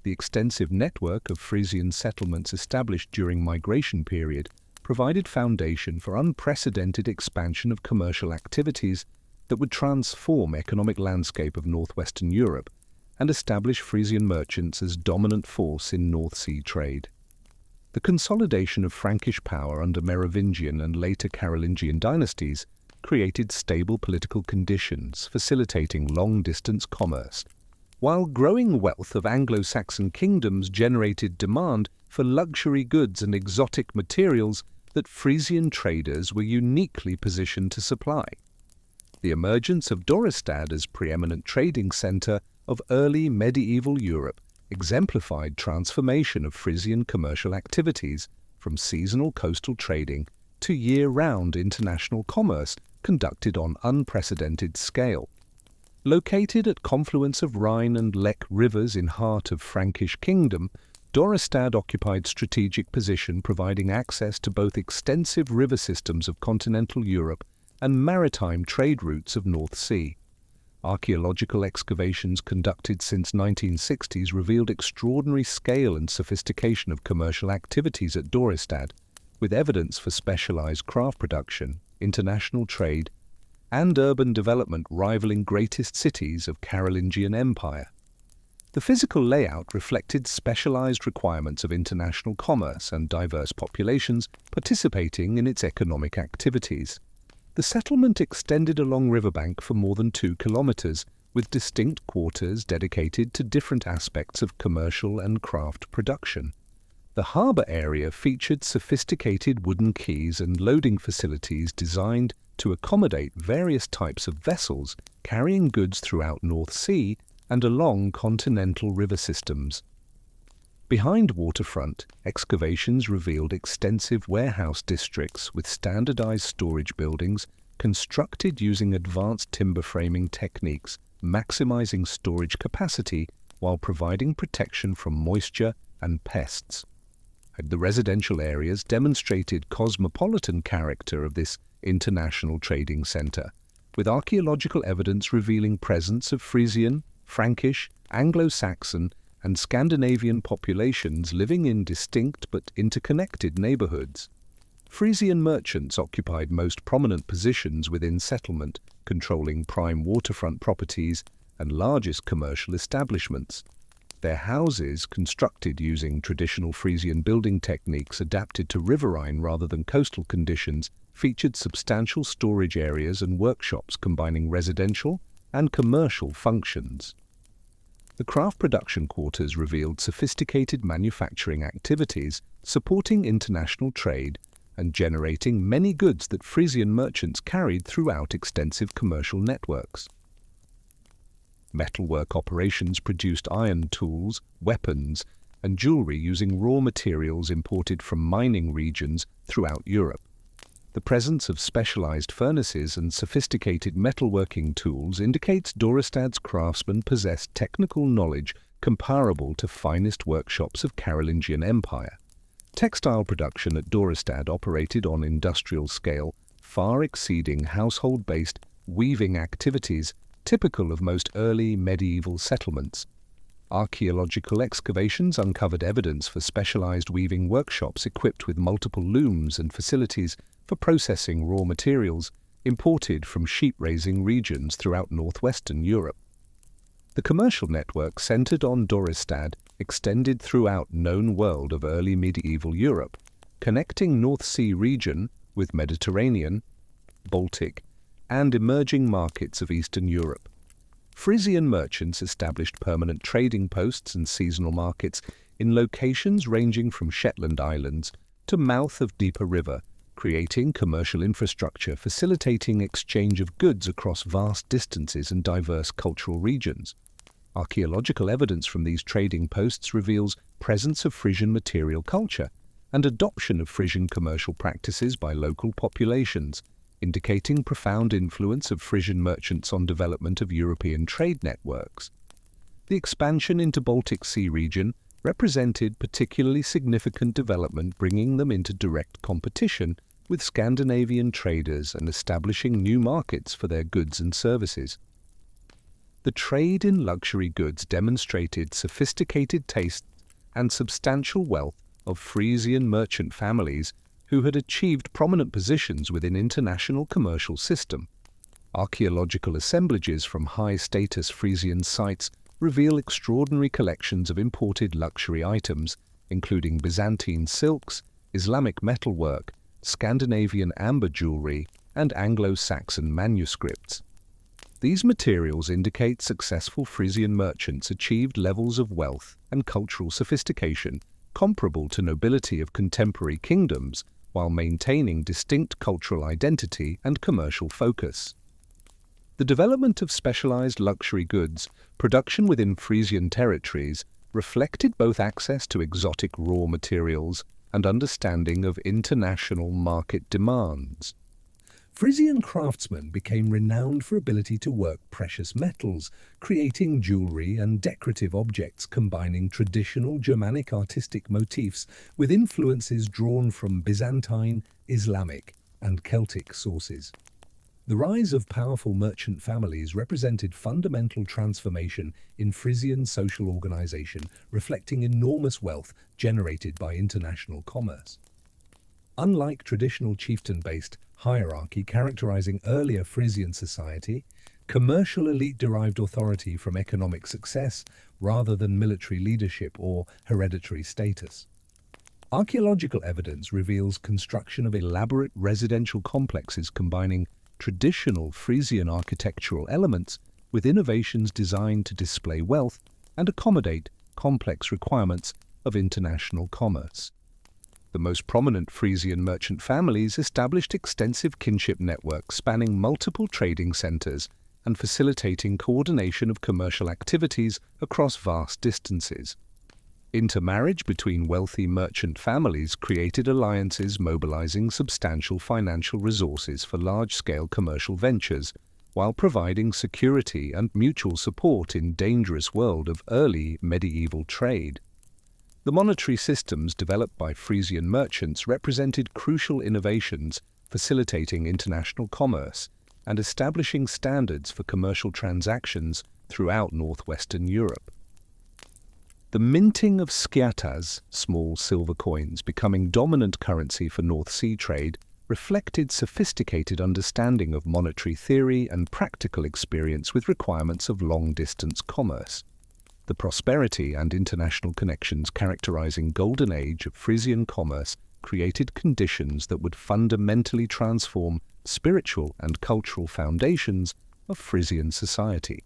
The extensive network of Frisian settlements established during migration period provided foundation for unprecedented expansion of commercial activities that would transform economic landscape of northwestern Europe and establish Frisian merchants as dominant force in North Sea trade. The consolidation of Frankish power under Merovingian and later Carolingian dynasties created stable political conditions, facilitating long-distance commerce, while growing wealth of Anglo-Saxon kingdoms generated demand for luxury goods and exotic materials that Frisian traders were uniquely positioned to supply. The emergence of Dorestad as preeminent trading center of early medieval Europe exemplified transformation of Frisian commercial activities from seasonal coastal trading to year-round international commerce conducted on unprecedented scale. Located at confluence of Rhine and Lech rivers in heart of Frankish kingdom, Dorestad occupied strategic position providing access to both extensive river systems of continental Europe and maritime trade routes of North Sea. Archaeological excavations conducted since 1960s revealed extraordinary scale and sophistication of commercial activities at Dorestad, with evidence for specialized craft production, international trade, and urban development rivaling greatest cities of Carolingian Empire. The physical layout reflected specialized requirements of international commerce and diverse populations participating in its economic activities. The settlement extended along riverbank for more than 2 kilometers, with distinct quarters dedicated to different aspects of commercial and craft production. The harbour area featured sophisticated wooden quays and loading facilities designed to accommodate various types of vessels carrying goods throughout North Sea and along continental river systems. Behind waterfront, excavations revealed extensive warehouse districts with standardized storage buildings constructed using advanced timber framing techniques, maximizing storage capacity while providing protection from moisture and pests. The residential areas demonstrated cosmopolitan character of this international trading center, with archaeological evidence revealing presence of Frisian, Frankish, Anglo-Saxon, and Scandinavian populations living in distinct but interconnected neighborhoods. Frisian merchants occupied most prominent positions within settlement, controlling prime waterfront properties and largest commercial establishments. Their houses, constructed using traditional Frisian building techniques adapted to riverine rather than coastal conditions, featured substantial storage areas and workshops combining residential and commercial functions. The craft production quarters revealed sophisticated manufacturing activities supporting international trade and generating many goods that Frisian merchants carried throughout extensive commercial networks. Metalwork operations produced iron tools, weapons, and jewelry using raw materials imported from mining regions throughout Europe. The presence of specialized furnaces and sophisticated metalworking tools indicates Dorestad's craftsmen possessed technical knowledge comparable to finest workshops of Carolingian Empire. Textile production at Dorestad operated on industrial scale, far exceeding household-based weaving activities typical of most early medieval settlements. Archaeological excavations uncovered evidence for specialized weaving workshops equipped with multiple looms and facilities for processing raw materials imported from sheep-raising regions throughout northwestern Europe. The commercial network centered on Dorestad extended throughout known world of early medieval Europe, connecting North Sea region with Mediterranean, Baltic, and emerging markets of Eastern Europe. Frisian merchants established permanent trading posts and seasonal markets in locations ranging from Shetland Islands to mouth of deeper river, creating commercial infrastructure facilitating exchange of goods across vast distances and diverse cultural regions. Archaeological evidence from these trading posts reveals presence of Frisian material culture and adoption of Frisian commercial practices by local populations, indicating profound influence of Frisian merchants on development of European trade networks. The expansion into Baltic Sea region represented particularly significant development, bringing them into direct competition with Scandinavian traders and establishing new markets for their goods and services. The trade in luxury goods demonstrated sophisticated taste and substantial wealth of Frisian merchant families who had achieved prominent positions within international commercial system. Archaeological assemblages from high-status Frisian sites reveal extraordinary collections of imported luxury items, including Byzantine silks, Islamic metalwork, Scandinavian amber jewelry, and Anglo-Saxon manuscripts. These materials indicate successful Frisian merchants achieved levels of wealth and cultural sophistication comparable to nobility of contemporary kingdoms, while maintaining distinct cultural identity and commercial focus. The development of specialized luxury goods production within Frisian territories reflected both access to exotic raw materials and understanding of international market demands. Frisian craftsmen became renowned for ability to work precious metals, creating jewelry and decorative objects combining traditional Germanic artistic motifs with influences drawn from Byzantine, Islamic, and Celtic sources. The rise of powerful merchant families represented fundamental transformation in Frisian social organization, reflecting enormous wealth generated by international commerce. Unlike traditional chieftain-based hierarchy characterizing earlier Frisian society, commercial elite derived authority from economic success rather than military leadership or hereditary status. Archaeological evidence reveals construction of elaborate residential complexes combining traditional Frisian architectural elements with innovations designed to display wealth and accommodate complex requirements of international commerce. The most prominent Frisian merchant families established extensive kinship networks spanning multiple trading centers and facilitating coordination of commercial activities across vast distances. Intermarriage between wealthy merchant families created alliances mobilizing substantial financial resources for large-scale commercial ventures, while providing security and mutual support in dangerous world of early medieval trade. The monetary systems developed by Frisian merchants represented crucial innovations, facilitating international commerce and establishing standards for commercial transactions throughout northwestern Europe. The minting of sciatas, small silver coins, becoming dominant currency for North Sea trade, reflected sophisticated understanding of monetary theory and practical experience with requirements of long-distance commerce. The prosperity and international connections characterizing golden age of Frisian commerce created conditions that would fundamentally transform spiritual and cultural foundations of Frisian society.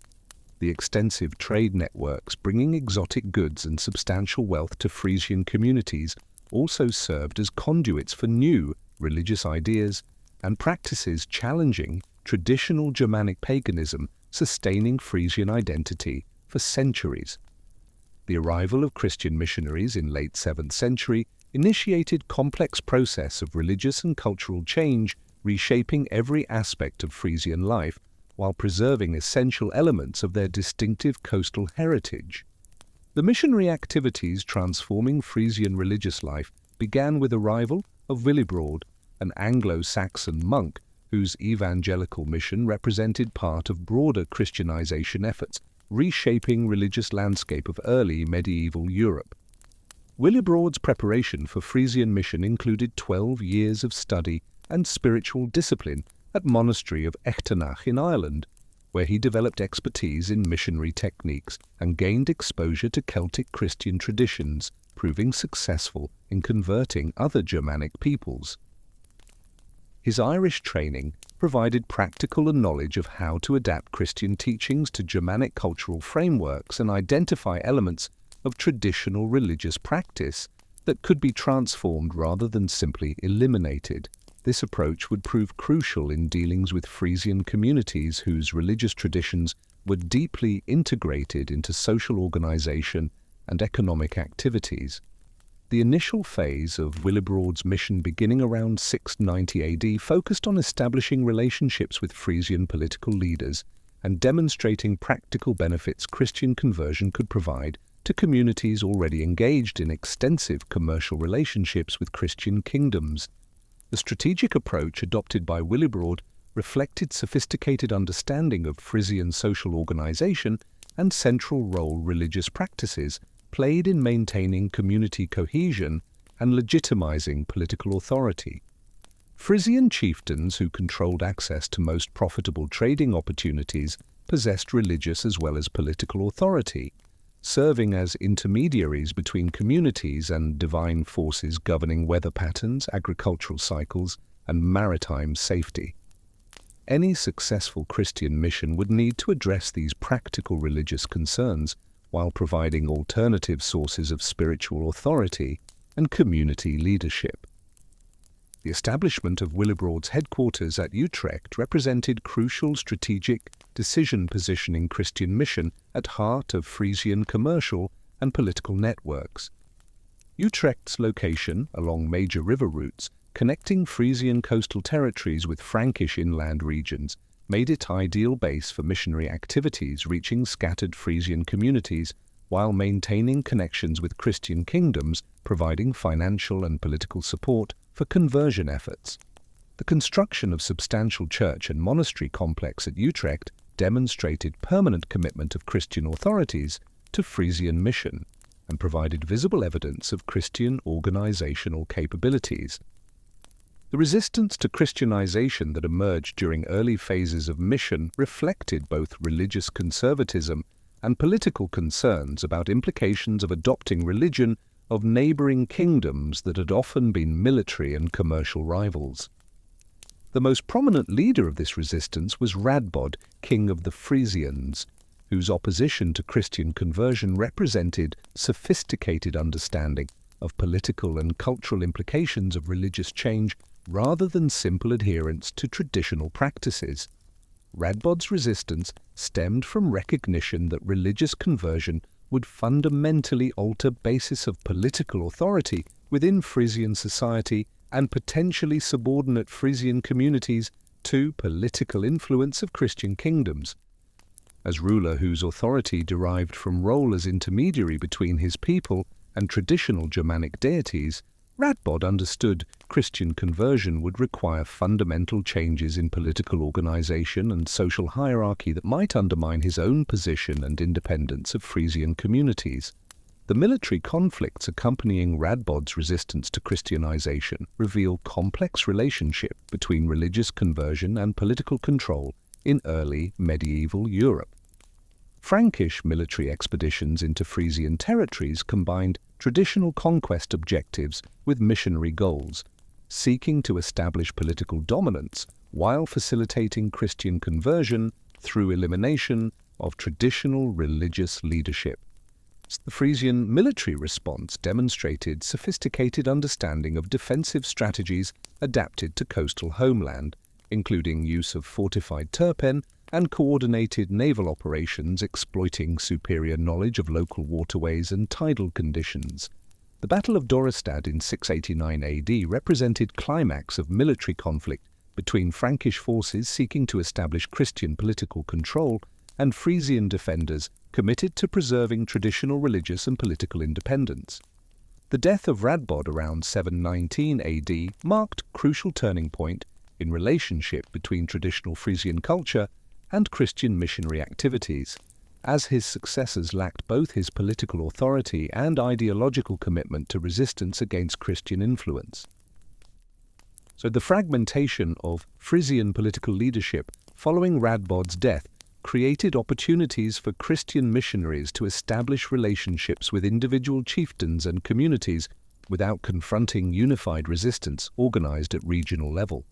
The extensive trade networks bringing exotic goods and substantial wealth to Frisian communities also served as conduits for new, religious ideas and practices challenging traditional Germanic paganism, sustaining Frisian identity for centuries. The arrival of Christian missionaries in late 7th century initiated complex process of religious and cultural change, reshaping every aspect of Frisian life while preserving essential elements of their distinctive coastal heritage. The missionary activities transforming Frisian religious life began with arrival of Willibrord, an Anglo-Saxon monk whose evangelical mission represented part of broader Christianization efforts, reshaping religious landscape of early medieval Europe. Willibrord's preparation for Frisian mission included 12 years of study and spiritual discipline at monastery of Echternach in Ireland, where he developed expertise in missionary techniques and gained exposure to Celtic Christian traditions, proving successful in converting other Germanic peoples. His Irish training provided practical knowledge of how to adapt Christian teachings to Germanic cultural frameworks and identify elements of traditional religious practice that could be transformed rather than simply eliminated. This approach would prove crucial in dealings with Frisian communities whose religious traditions were deeply integrated into social organization and economic activities. The initial phase of Willibrord's mission, beginning around 690 AD, focused on establishing relationships with Frisian political leaders and demonstrating practical benefits Christian conversion could provide to communities already engaged in extensive commercial relationships with Christian kingdoms. The strategic approach adopted by Willibrord reflected sophisticated understanding of Frisian social organization and central role religious practices played in maintaining community cohesion and legitimizing political authority. Frisian chieftains who controlled access to most profitable trading opportunities possessed religious as well as political authority, serving as intermediaries between communities and divine forces governing weather patterns, agricultural cycles, and maritime safety. Any successful Christian mission would need to address these practical religious concerns while providing alternative sources of spiritual authority and community leadership. The establishment of Willibrord's headquarters at Utrecht represented crucial strategic decision positioning Christian mission at heart of Frisian commercial and political networks. Utrecht's location along major river routes connecting Frisian coastal territories with Frankish inland regions made it ideal base for missionary activities reaching scattered Frisian communities while maintaining connections with Christian kingdoms, providing financial and political support for conversion efforts. The construction of substantial church and monastery complex at Utrecht demonstrated permanent commitment of Christian authorities to Frisian mission and provided visible evidence of Christian organizational capabilities. The resistance to Christianization that emerged during early phases of mission reflected both religious conservatism and political concerns about implications of adopting religion of neighboring kingdoms that had often been military and commercial rivals. The most prominent leader of this resistance was Radbod, king of the Frisians, whose opposition to Christian conversion represented sophisticated understanding of political and cultural implications of religious change rather than simple adherence to traditional practices. Radbod's resistance stemmed from recognition that religious conversion would fundamentally alter basis of political authority within Frisian society and potentially subordinate Frisian communities to political influence of Christian kingdoms. As ruler whose authority derived from role as intermediary between his people and traditional Germanic deities, Radbod understood Christian conversion would require fundamental changes in political organization and social hierarchy that might undermine his own position and independence of Frisian communities. The military conflicts accompanying Radbod's resistance to Christianization reveal complex relationship between religious conversion and political control in early medieval Europe. Frankish military expeditions into Frisian territories combined traditional conquest objectives with missionary goals, seeking to establish political dominance while facilitating Christian conversion through elimination of traditional religious leadership. The Frisian military response demonstrated sophisticated understanding of defensive strategies adapted to coastal homeland, including use of fortified terpen and coordinated naval operations exploiting superior knowledge of local waterways and tidal conditions. The Battle of Dorestad in 689 AD represented climax of military conflict between Frankish forces seeking to establish Christian political control and Frisian defenders committed to preserving traditional religious and political independence. The death of Radbod around 719 AD marked a crucial turning point in relationship between traditional Frisian culture and Christian missionary activities, as his successors lacked both his political authority and ideological commitment to resistance against Christian influence. So the fragmentation of Frisian political leadership following Radbod's death created opportunities for Christian missionaries to establish relationships with individual chieftains and communities without confronting unified resistance organized at regional level.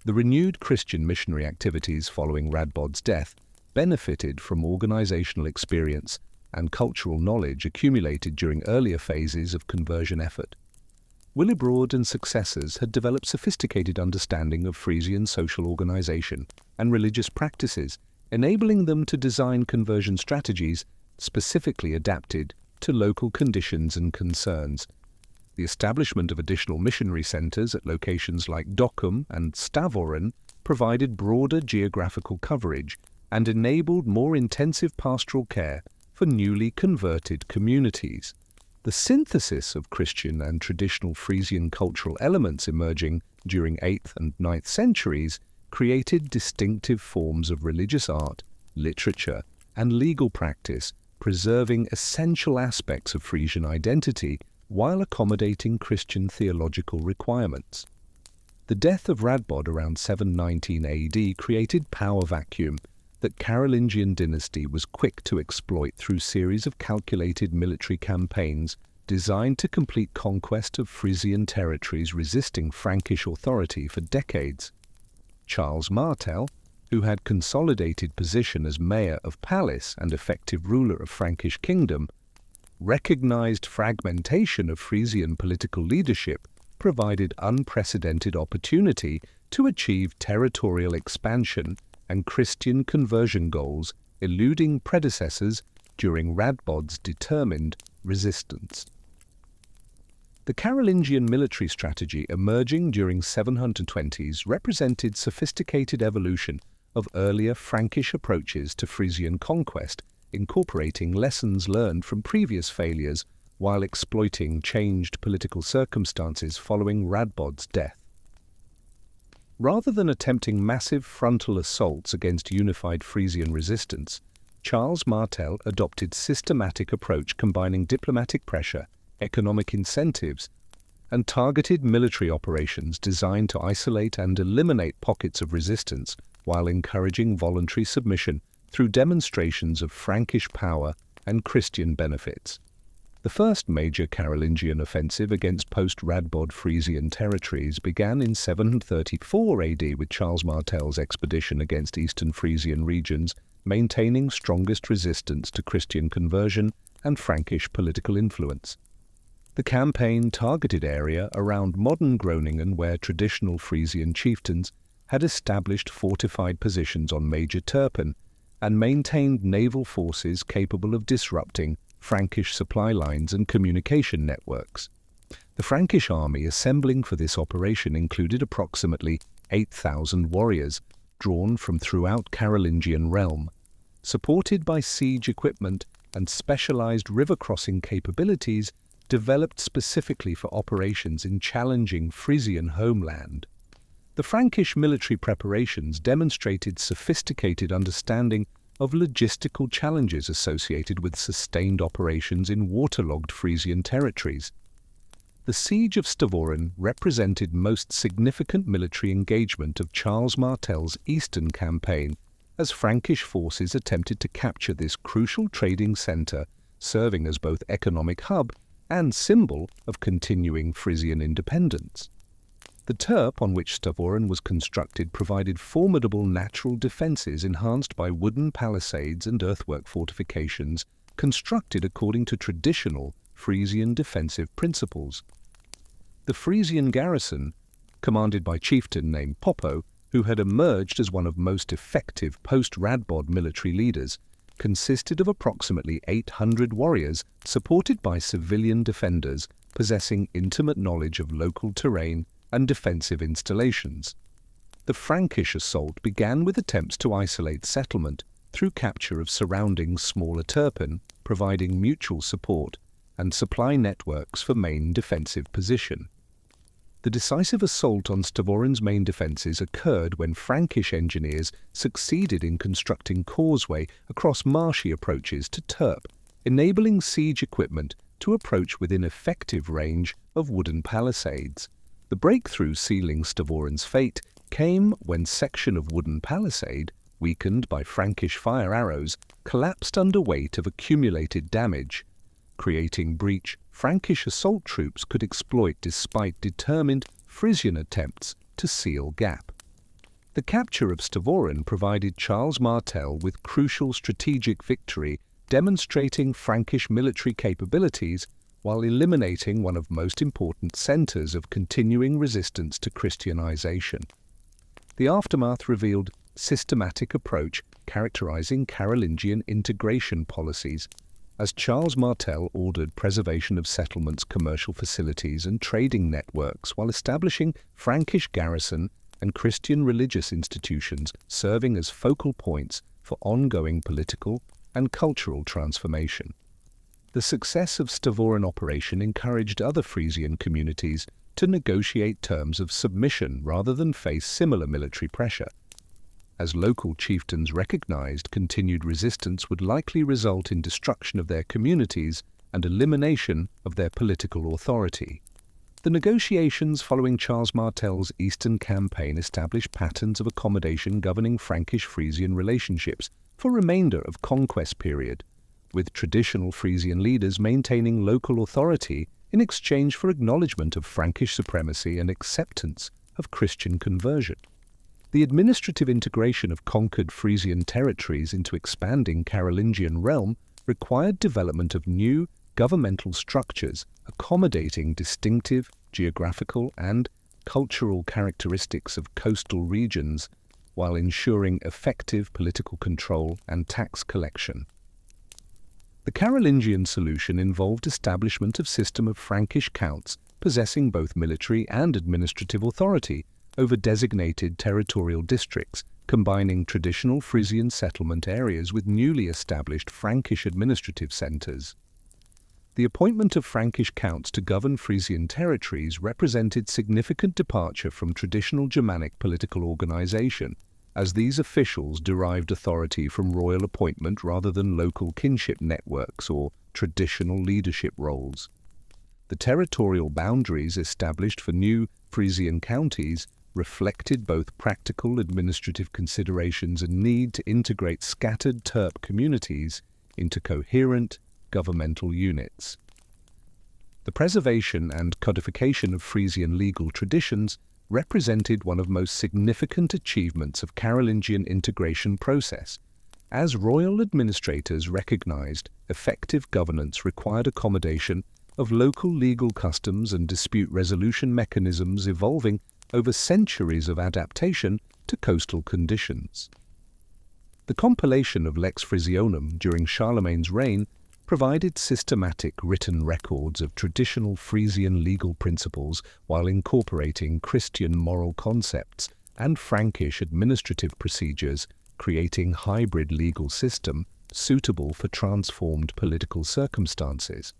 The renewed Christian missionary activities following Radbod's death benefited from organizational experience and cultural knowledge accumulated during earlier phases of conversion effort. Willibrord and successors had developed sophisticated understanding of Frisian social organization and religious practices, enabling them to design conversion strategies specifically adapted to local conditions and concerns. The establishment of additional missionary centers at locations like Dokkum and Stavoren provided broader geographical coverage and enabled more intensive pastoral care for newly converted communities. The synthesis of Christian and traditional Frisian cultural elements emerging during 8th and 9th centuries created distinctive forms of religious art, literature, and legal practice, preserving essential aspects of Frisian identity while accommodating Christian theological requirements. The death of Radbod around 719 AD created power vacuum that Carolingian dynasty was quick to exploit through series of calculated military campaigns designed to complete conquest of Frisian territories resisting Frankish authority for decades. Charles Martel, who had consolidated position as mayor of Palace and effective ruler of Frankish kingdom, recognized fragmentation of Frisian political leadership provided unprecedented opportunity to achieve territorial expansion and Christian conversion goals, eluding predecessors during Radbod's determined resistance. The Carolingian military strategy emerging during 720s represented sophisticated evolution of earlier Frankish approaches to Frisian conquest, incorporating lessons learned from previous failures while exploiting changed political circumstances following Radbod's death. Rather than attempting massive frontal assaults against unified Frisian resistance, Charles Martel adopted systematic approach combining diplomatic pressure, economic incentives, and targeted military operations designed to isolate and eliminate pockets of resistance while encouraging voluntary submission through demonstrations of Frankish power and Christian benefits. The first major Carolingian offensive against post-Radbod Frisian territories began in 734 AD with Charles Martel's expedition against eastern Frisian regions, maintaining strongest resistance to Christian conversion and Frankish political influence. The campaign targeted area around modern Groningen, where traditional Frisian chieftains had established fortified positions on major terpen and maintained naval forces capable of disrupting Frankish supply lines and communication networks. The Frankish army assembling for this operation included approximately 8,000 warriors drawn from throughout Carolingian realm, supported by siege equipment and specialized river-crossing capabilities developed specifically for operations in challenging Frisian homeland. The Frankish military preparations demonstrated sophisticated understanding of logistical challenges associated with sustained operations in waterlogged Frisian territories. The siege of Stavoren represented most significant military engagement of Charles Martel's eastern campaign, as Frankish forces attempted to capture this crucial trading centre, serving as both economic hub and symbol of continuing Frisian independence. The terp on which Stavoren was constructed provided formidable natural defences enhanced by wooden palisades and earthwork fortifications constructed according to traditional Frisian defensive principles. The Frisian garrison, commanded by a chieftain named Poppo, who had emerged as one of most effective post-Radbod military leaders, consisted of approximately 800 warriors supported by civilian defenders possessing intimate knowledge of local terrain and defensive installations. The Frankish assault began with attempts to isolate settlement through capture of surrounding smaller Turpen, providing mutual support and supply networks for main defensive position. The decisive assault on Stavoren's main defences occurred when Frankish engineers succeeded in constructing causeway across marshy approaches to Terp, enabling siege equipment to approach within effective range of wooden palisades. The breakthrough sealing Stavoren's fate came when section of wooden palisade, weakened by Frankish fire arrows, collapsed under weight of accumulated damage. Creating breach Frankish assault troops could exploit despite determined Frisian attempts to seal gap. The capture of Stavoren provided Charles Martel with crucial strategic victory, demonstrating Frankish military capabilities while eliminating one of most important centres of continuing resistance to Christianization. The aftermath revealed systematic approach characterizing Carolingian integration policies, as Charles Martel ordered preservation of settlements, commercial facilities and trading networks while establishing Frankish garrison and Christian religious institutions serving as focal points for ongoing political and cultural transformation. The success of Stavoren operation encouraged other Frisian communities to negotiate terms of submission rather than face similar military pressure, as local chieftains recognized continued resistance would likely result in destruction of their communities and elimination of their political authority. The negotiations following Charles Martel's Eastern campaign established patterns of accommodation governing Frankish-Frisian relationships for remainder of conquest period, with traditional Frisian leaders maintaining local authority in exchange for acknowledgement of Frankish supremacy and acceptance of Christian conversion. The administrative integration of conquered Frisian territories into expanding Carolingian realm required development of new governmental structures accommodating distinctive geographical and cultural characteristics of coastal regions while ensuring effective political control and tax collection. The Carolingian solution involved establishment of system of Frankish counts possessing both military and administrative authority over designated territorial districts, combining traditional Frisian settlement areas with newly established Frankish administrative centres. The appointment of Frankish counts to govern Frisian territories represented significant departure from traditional Germanic political organisation, as these officials derived authority from royal appointment rather than local kinship networks or traditional leadership roles. The territorial boundaries established for new Frisian counties reflected both practical administrative considerations and need to integrate scattered Terp communities into coherent governmental units. The preservation and codification of Frisian legal traditions represented one of the most significant achievements of Carolingian integration process, as royal administrators recognized effective governance required accommodation of local legal customs and dispute resolution mechanisms evolving over centuries of adaptation to coastal conditions. The compilation of Lex Frisionum during Charlemagne's reign provided systematic written records of traditional Frisian legal principles while incorporating Christian moral concepts and Frankish administrative procedures, creating hybrid legal system suitable for transformed political circumstances.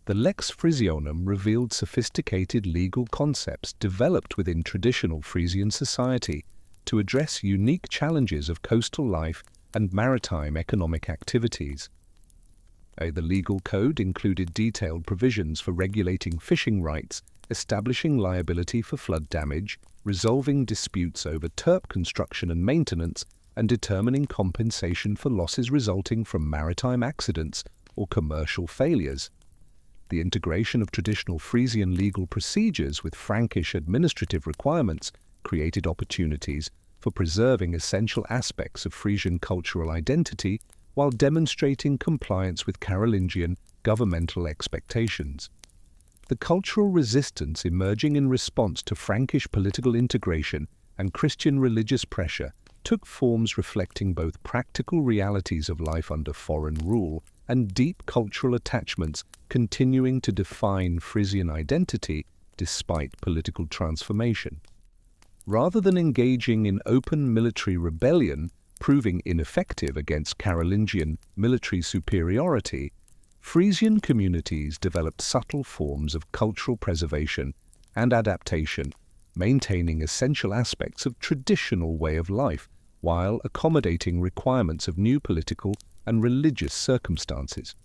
The Lex Frisionum revealed sophisticated legal concepts developed within traditional Frisian society to address unique challenges of coastal life and maritime economic activities. The legal code included detailed provisions for regulating fishing rights, establishing liability for flood damage, resolving disputes over Terp construction and maintenance, and determining compensation for losses resulting from maritime accidents or commercial failures. The integration of traditional Frisian legal procedures with Frankish administrative requirements created opportunities for preserving essential aspects of Frisian cultural identity while demonstrating compliance with Carolingian governmental expectations. The cultural resistance emerging in response to Frankish political integration and Christian religious pressure took forms reflecting both practical realities of life under foreign rule and deep cultural attachments continuing to define Frisian identity despite political transformation. Rather than engaging in open military rebellion, proving ineffective against Carolingian military superiority, Frisian communities developed subtle forms of cultural preservation and adaptation, maintaining essential aspects of traditional way of life while accommodating requirements of new political and religious circumstances.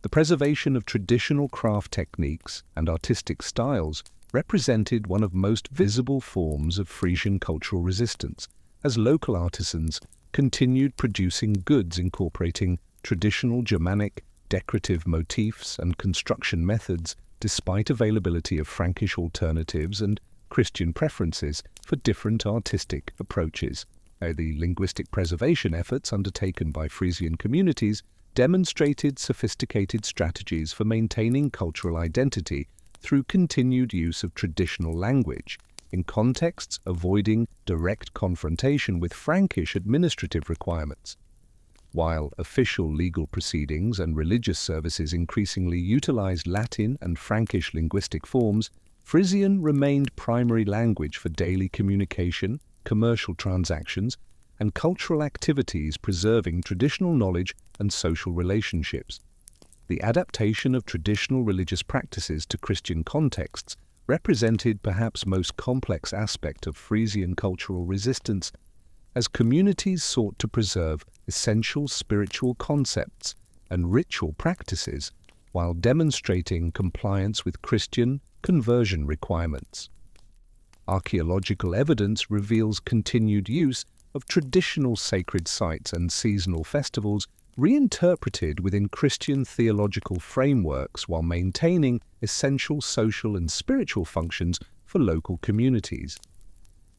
The preservation of traditional craft techniques and artistic styles represented one of most visible forms of Frisian cultural resistance, as local artisans continued producing goods incorporating traditional Germanic decorative motifs and construction methods despite availability of Frankish alternatives and Christian preferences for different artistic approaches. The linguistic preservation efforts undertaken by Frisian communities demonstrated sophisticated strategies for maintaining cultural identity through continued use of traditional language, in contexts avoiding direct confrontation with Frankish administrative requirements. While official legal proceedings and religious services increasingly utilized Latin and Frankish linguistic forms, Frisian remained primary language for daily communication, commercial transactions, and cultural activities, preserving traditional knowledge and social relationships. The adaptation of traditional religious practices to Christian contexts represented perhaps most complex aspect of Frisian cultural resistance, as communities sought to preserve essential spiritual concepts and ritual practices while demonstrating compliance with Christian conversion requirements. Archaeological evidence reveals continued use of traditional sacred sites and seasonal festivals reinterpreted within Christian theological frameworks while maintaining essential social and spiritual functions for local communities.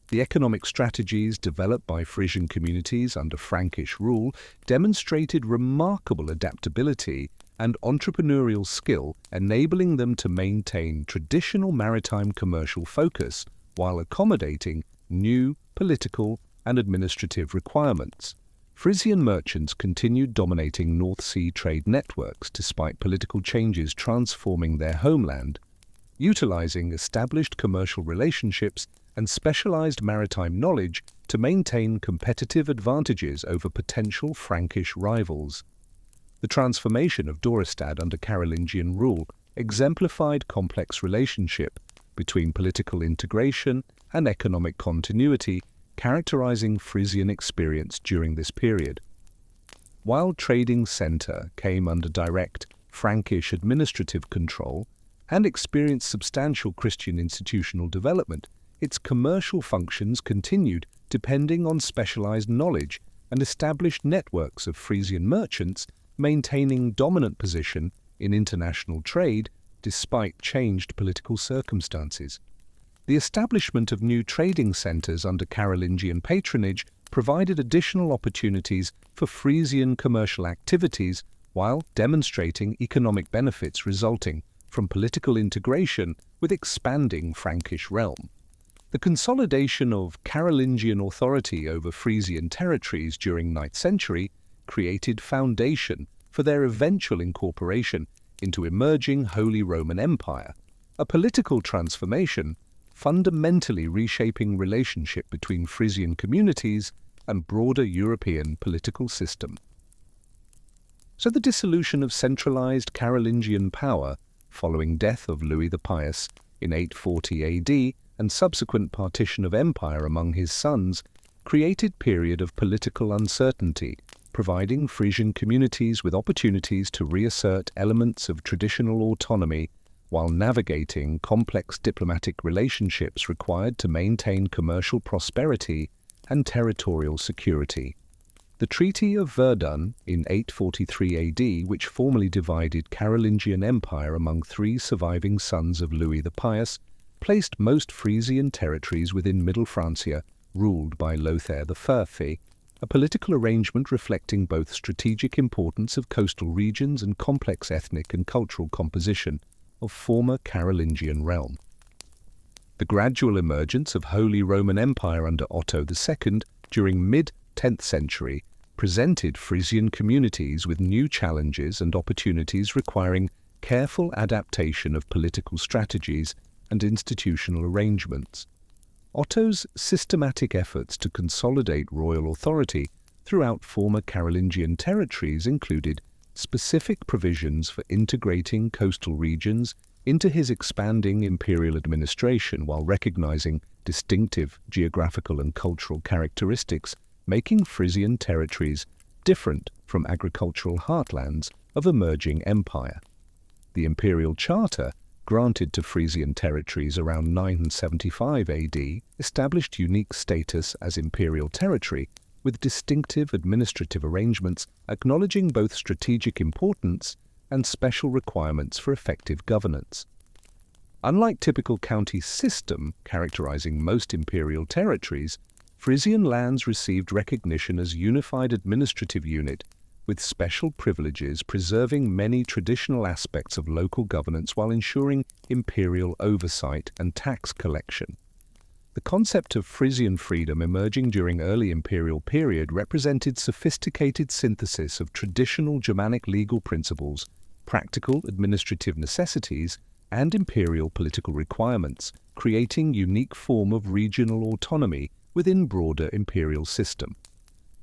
The economic strategies developed by Frisian communities under Frankish rule demonstrated remarkable adaptability and entrepreneurial skill, enabling them to maintain traditional maritime commercial focus while accommodating new political and administrative requirements. Frisian merchants continued dominating North Sea trade networks despite political changes transforming their homeland, utilizing established commercial relationships and specialized maritime knowledge to maintain competitive advantages over potential Frankish rivals. The transformation of Dorestad under Carolingian rule exemplified complex relationship between political integration and economic continuity, characterizing Frisian experience during this period. While trading centre came under direct Frankish administrative control and experienced substantial Christian institutional development, its commercial functions continued depending on specialized knowledge and established networks of Frisian merchants maintaining dominant position in international trade despite changed political circumstances. The establishment of new trading centres under Carolingian patronage provided additional opportunities for Frisian commercial activities while demonstrating economic benefits resulting from political integration with expanding Frankish realm. The consolidation of Carolingian authority over Frisian territories during 9th century created foundation for their eventual incorporation into emerging Holy Roman Empire, a political transformation fundamentally reshaping relationship between Frisian communities and broader European political system. So the dissolution of centralized Carolingian power following death of Louis the Pious in 840 AD and subsequent partition of empire among his sons created period of political uncertainty, providing Frisian communities with opportunities to reassert elements of traditional autonomy while navigating complex diplomatic relationships required to maintain commercial prosperity and territorial security. The Treaty of Verdun in 843 AD, which formally divided Carolingian Empire among 3 surviving sons of Louis the Pious, placed most Frisian territories within Middle Francia, ruled by Lothair I. a political arrangement reflecting both strategic importance of coastal regions and complex ethnic and cultural composition of former Carolingian realm. The gradual emergence of Holy Roman Empire under Otto II during mid-10th century presented Frisian communities with new challenges and opportunities requiring careful adaptation of political strategies and institutional arrangements. Otto's systematic efforts to consolidate royal authority throughout former Carolingian territories included specific provisions for integrating coastal regions into his expanding imperial administration while recognizing distinctive geographical and cultural characteristics, making Frisian territories different from agricultural heartlands of emerging empire. The imperial charter, granted to Frisian territories around 975 AD, established unique status as imperial territory with distinctive administrative arrangements acknowledging both strategic importance and special requirements for effective governance. Unlike typical county system characterizing most imperial territories, Frisian lands received recognition as unified administrative unit with special privileges preserving many traditional aspects of local governance while ensuring imperial oversight and tax collection. The concept of Frisian freedom emerging during early imperial period represented sophisticated synthesis of traditional Germanic legal principles, practical administrative necessities, and imperial political requirements, creating unique form of regional autonomy within broader imperial system.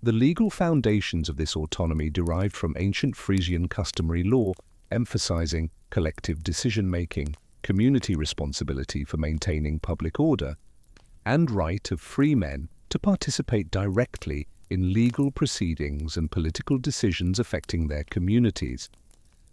The legal foundations of this autonomy derived from ancient Frisian customary law, emphasizing collective decision-making, community responsibility for maintaining public order, and right of free men to participate directly in legal proceedings and political decisions affecting their communities.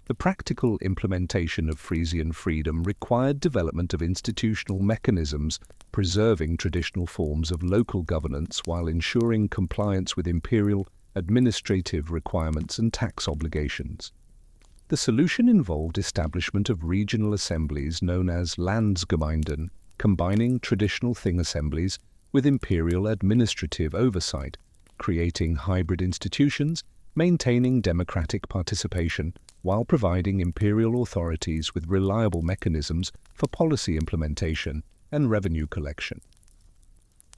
The practical implementation of Frisian freedom required development of institutional mechanisms preserving traditional forms of local governance while ensuring compliance with imperial administrative requirements and tax obligations. The solution involved establishment of regional assemblies known as Landsgemeinden, combining traditional thing assemblies with imperial administrative oversight, creating hybrid institutions, maintaining democratic participation, while providing imperial authorities with reliable mechanisms for policy implementation and revenue collection.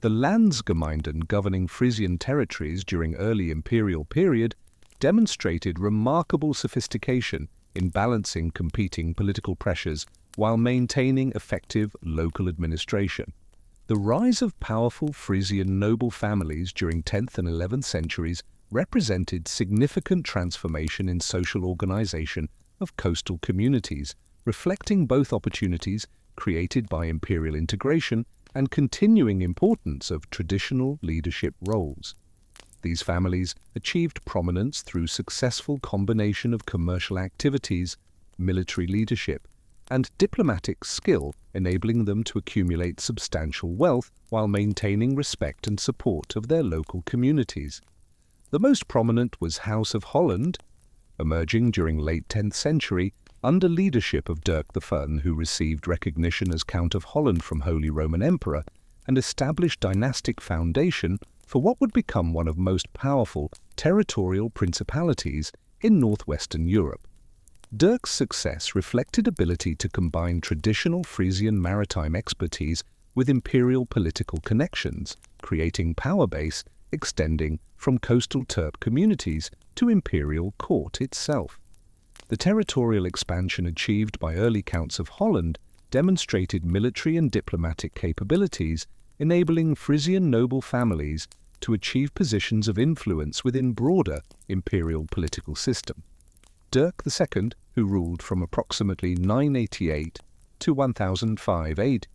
The Landsgemeinden governing Frisian territories during early imperial period demonstrated remarkable sophistication in balancing competing political pressures while maintaining effective local administration. The rise of powerful Frisian noble families during 10th and 11th centuries represented significant transformation in social organization of coastal communities, reflecting both opportunities created by imperial integration and continuing importance of traditional leadership roles. These families achieved prominence through successful combination of commercial activities, military leadership, and diplomatic skill, enabling them to accumulate substantial wealth while maintaining respect and support of their local communities. The most prominent was House of Holland, emerging during late 10th century under leadership of Dirk the Fun, who received recognition as Count of Holland from Holy Roman Emperor and established dynastic foundation for what would become one of most powerful territorial principalities in northwestern Europe. Dirk's success reflected ability to combine traditional Frisian maritime expertise with imperial political connections, creating power base extending from coastal Terp communities to imperial court itself. The territorial expansion achieved by early counts of Holland demonstrated military and diplomatic capabilities, enabling Frisian noble families to achieve positions of influence within broader imperial political system. Dirk II, who ruled from approximately 988 to 1005 AD,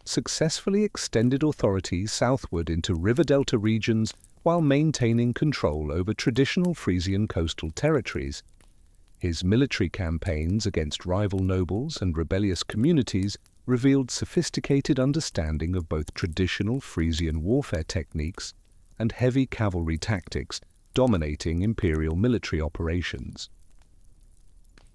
successfully extended authority southward into river delta regions while maintaining control over traditional Frisian coastal territories. His military campaigns against rival nobles and rebellious communities revealed sophisticated understanding of both traditional Frisian warfare techniques and heavy cavalry tactics dominating imperial military operations.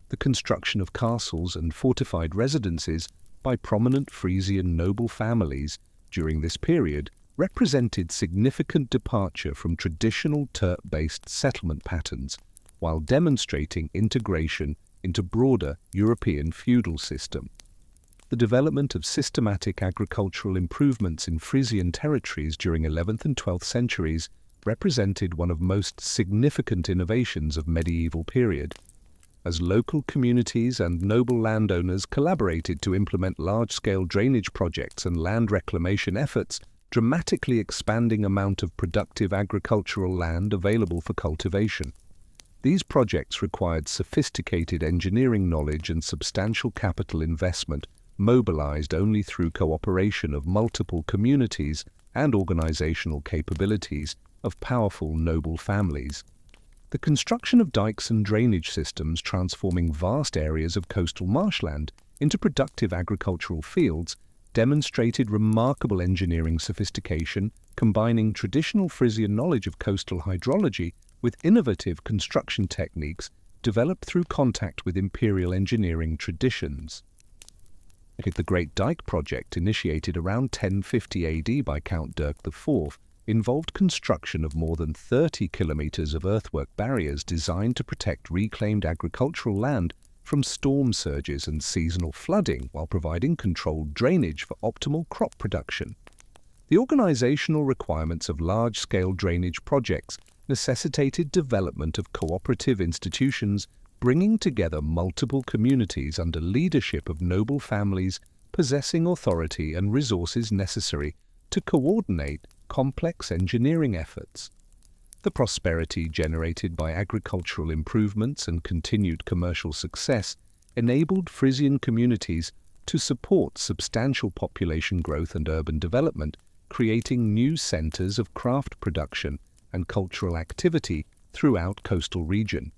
The construction of castles and fortified residences by prominent Frisian noble families during this period represented significant departure from traditional turf-based settlement patterns, while demonstrating integration into broader European feudal system. The development of systematic agricultural improvements in Frisian territories during 11th and 12th centuries represented one of most significant innovations of medieval period, as local communities and noble landowners collaborated to implement large-scale drainage projects and land reclamation efforts, dramatically expanding amount of productive agricultural land available for cultivation. These projects required sophisticated engineering knowledge and substantial capital investment, mobilized only through cooperation of multiple communities and organizational capabilities of powerful noble families. The construction of dikes and drainage systems transforming vast areas of coastal marshland into productive agricultural fields demonstrated remarkable engineering sophistication, combining traditional Frisian knowledge of coastal hydrology with innovative construction techniques developed through contact with imperial engineering traditions. The Great Dyke Project, initiated around 1050 AD by Count Dirk IV, involved construction of more than 30 kilometers of earthwork barriers designed to protect reclaimed agricultural land from storm surges and seasonal flooding while providing controlled drainage for optimal crop production. The organizational requirements of large-scale drainage projects necessitated development of cooperative institutions bringing together multiple communities under leadership of noble families possessing authority and resources necessary to coordinate complex engineering efforts. The prosperity generated by agricultural improvements and continued commercial success enabled Frisian communities to support substantial population growth and urban development, creating new centers of craft production and cultural activity throughout coastal region.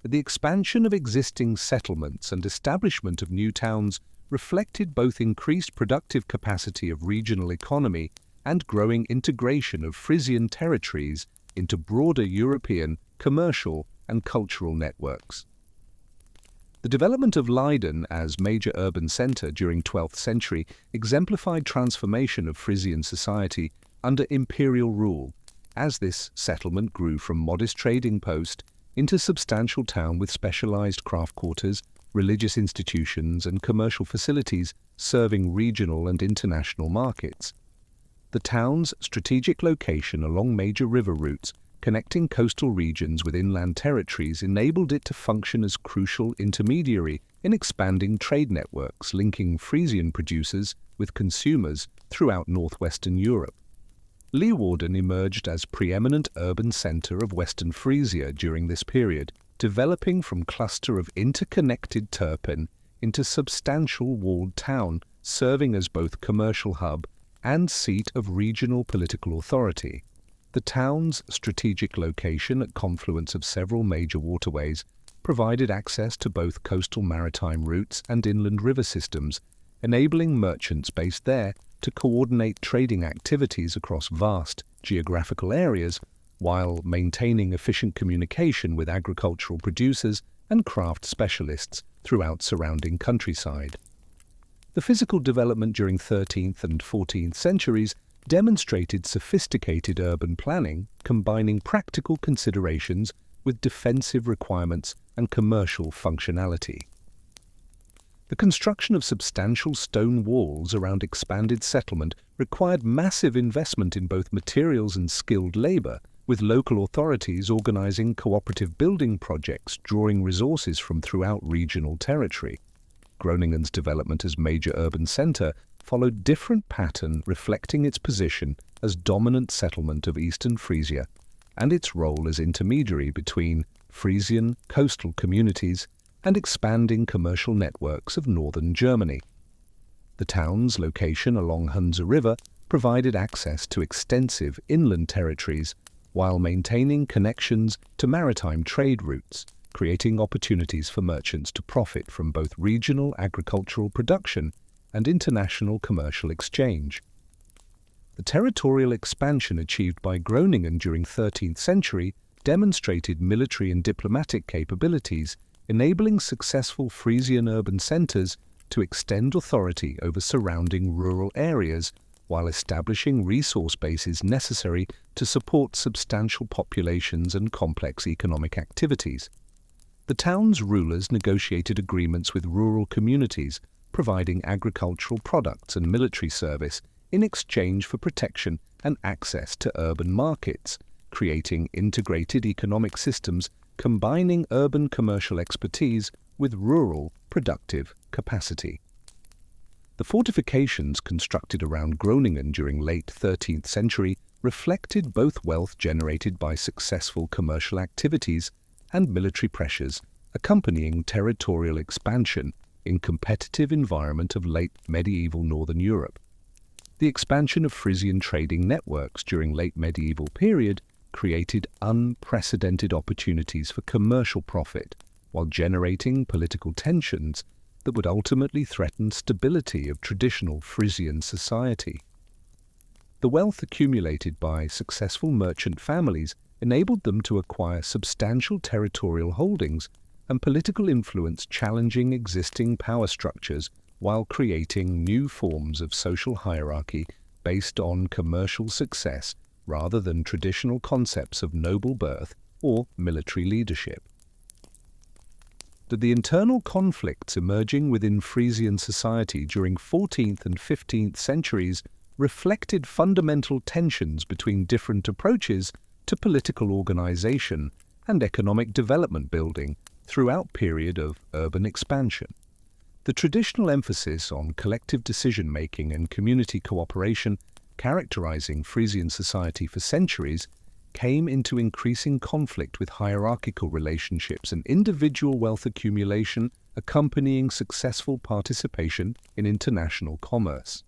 The expansion of existing settlements and establishment of new towns reflected both increased productive capacity of regional economy and growing integration of Frisian territories into broader European commercial and cultural networks. The development of Leiden as major urban centre during 12th century exemplified transformation of Frisian society under imperial rule, as this settlement grew from modest trading post into substantial town with specialized craft quarters, religious institutions and commercial facilities serving regional and international markets. The town's strategic location along major river routes connecting coastal regions with inland territories enabled it to function as crucial intermediary in expanding trade networks linking Frisian producers with consumers throughout northwestern Europe. Leeuwarden emerged as preeminent urban centre of Western Frisia during this period, developing from cluster of interconnected terpen into substantial walled town, serving as both commercial hub and seat of regional political authority. The town's strategic location at confluence of several major waterways provided access to both coastal maritime routes and inland river systems, enabling merchants based there to coordinate trading activities across vast geographical areas while maintaining efficient communication with agricultural producers and craft specialists throughout surrounding countryside. The physical development during 13th and 14th centuries demonstrated sophisticated urban planning, combining practical considerations with defensive requirements and commercial functionality. The construction of substantial stone walls around expanded settlement required massive investment in both materials and skilled labor, with local authorities organizing cooperative building projects drawing resources from throughout regional territory. Groningen's development as major urban center followed different pattern reflecting its position as dominant settlement of eastern Frisia and its role as intermediary between Frisian coastal communities and expanding commercial networks of northern Germany. The town's location along Hunza River provided access to extensive inland territories while maintaining connections to maritime trade routes, creating opportunities for merchants to profit from both regional agricultural production and international commercial exchange. The territorial expansion achieved by Groningen during 13th century demonstrated military and diplomatic capabilities, enabling successful Frisian urban centres to extend authority over surrounding rural areas while establishing resource bases necessary to support substantial populations and complex economic activities. The town's rulers negotiated agreements with rural communities, providing agricultural products and military service in exchange for protection and access to urban markets, creating integrated economic systems combining urban commercial expertise with rural productive capacity. The fortifications constructed around Groningen during late 13th century reflected both wealth generated by successful commercial activities and military pressures accompanying territorial expansion in competitive environment of late medieval northern Europe. The expansion of Frisian trading networks during late medieval period created unprecedented opportunities for commercial profit, while generating political tensions that would ultimately threaten stability of traditional Frisian society. The wealth accumulated by successful merchant families enabled them to acquire substantial territorial holdings and political influence, challenging existing power structures while creating new forms of social hierarchy based on commercial success rather than traditional concepts of noble birth or military leadership. The internal conflicts emerging within Frisian society during 14th and 15th centuries reflected fundamental tensions between different approaches to political organization and economic development building throughout period of urban expansion. The traditional emphasis on collective decision-making and community cooperation characterizing Frisian society for centuries came into increasing conflict with hierarchical relationships and individual wealth accumulation accompanying successful participation in international commerce.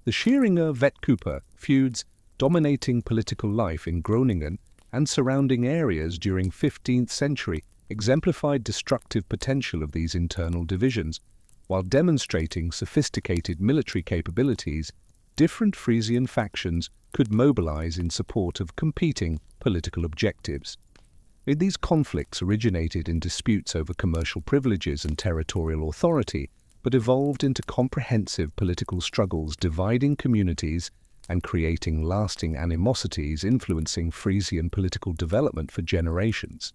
The Scheringer Vetkuper feuds dominating political life in Groningen and surrounding areas during 15th century exemplified destructive potential of these internal divisions, while demonstrating sophisticated military capabilities. Different Frisian factions could mobilize in support of competing political objectives. These conflicts originated in disputes over commercial privileges and territorial authority, but evolved into comprehensive political struggles dividing communities and creating lasting animosities influencing Frisian political development for generations.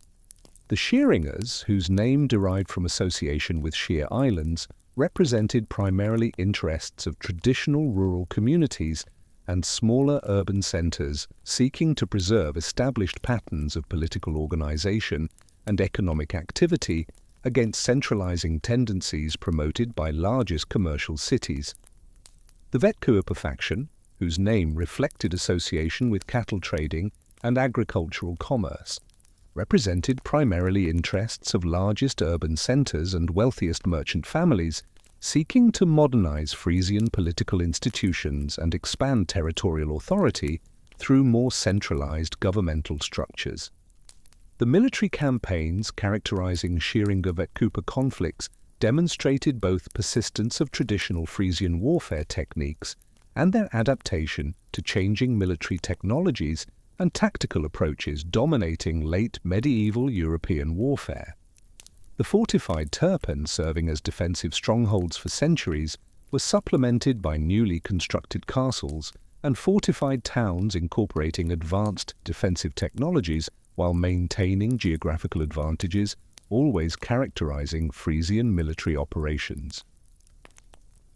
The Scheringers, whose name derived from association with Scheer Islands, represented primarily interests of traditional rural communities and smaller urban centers seeking to preserve established patterns of political organization and economic activity against centralizing tendencies promoted by largest commercial cities. The Vetkuper faction, whose name reflected association with cattle trading and agricultural commerce, represented primarily interests of largest urban centers and wealthiest merchant families seeking to modernize Frisian political institutions and expand territorial authority through more centralized governmental structures. The military campaigns characterizing Scheringer Vetkuper conflicts demonstrated both persistence of traditional Frisian warfare techniques and their adaptation to changing military technologies and tactical approaches dominating late medieval European warfare. The fortified terpen serving as defensive strongholds for centuries were supplemented by newly constructed castles and fortified towns incorporating advanced defensive technologies while maintaining geographical advantages, always characterizing Frisian military operations.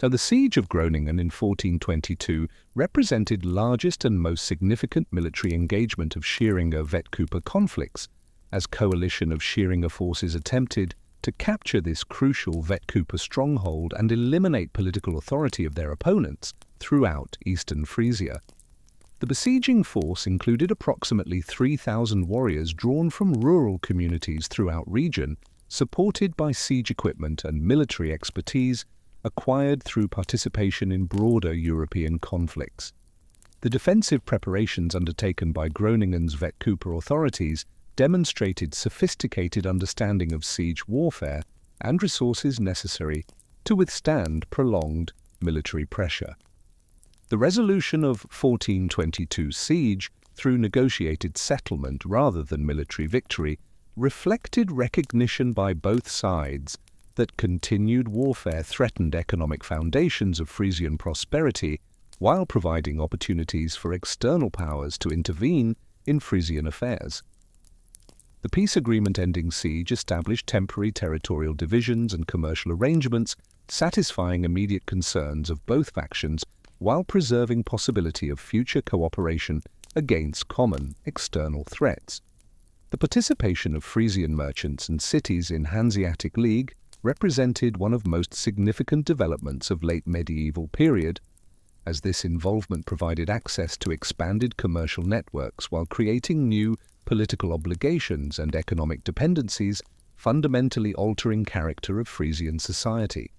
Now, the siege of Groningen in 1422 represented largest and most significant military engagement of Scheringer Vetkuper conflicts, as coalition of Scheringer forces attempted to capture this crucial Vetkuper stronghold and eliminate political authority of their opponents throughout eastern Frisia. The besieging force included approximately 3,000 warriors drawn from rural communities throughout region, supported by siege equipment and military expertise acquired through participation in broader European conflicts. The defensive preparations undertaken by Groningen's Vetkuper authorities demonstrated sophisticated understanding of siege warfare and resources necessary to withstand prolonged military pressure. The resolution of 1422 siege through negotiated settlement rather than military victory reflected recognition by both sides that continued warfare threatened economic foundations of Frisian prosperity while providing opportunities for external powers to intervene in Frisian affairs. The peace agreement ending siege established temporary territorial divisions and commercial arrangements, satisfying immediate concerns of both factions while preserving possibility of future cooperation against common external threats. The participation of Frisian merchants and cities in Hanseatic League represented one of most significant developments of late medieval period, as this involvement provided access to expanded commercial networks while creating new political obligations and economic dependencies, fundamentally altering character of Frisian society.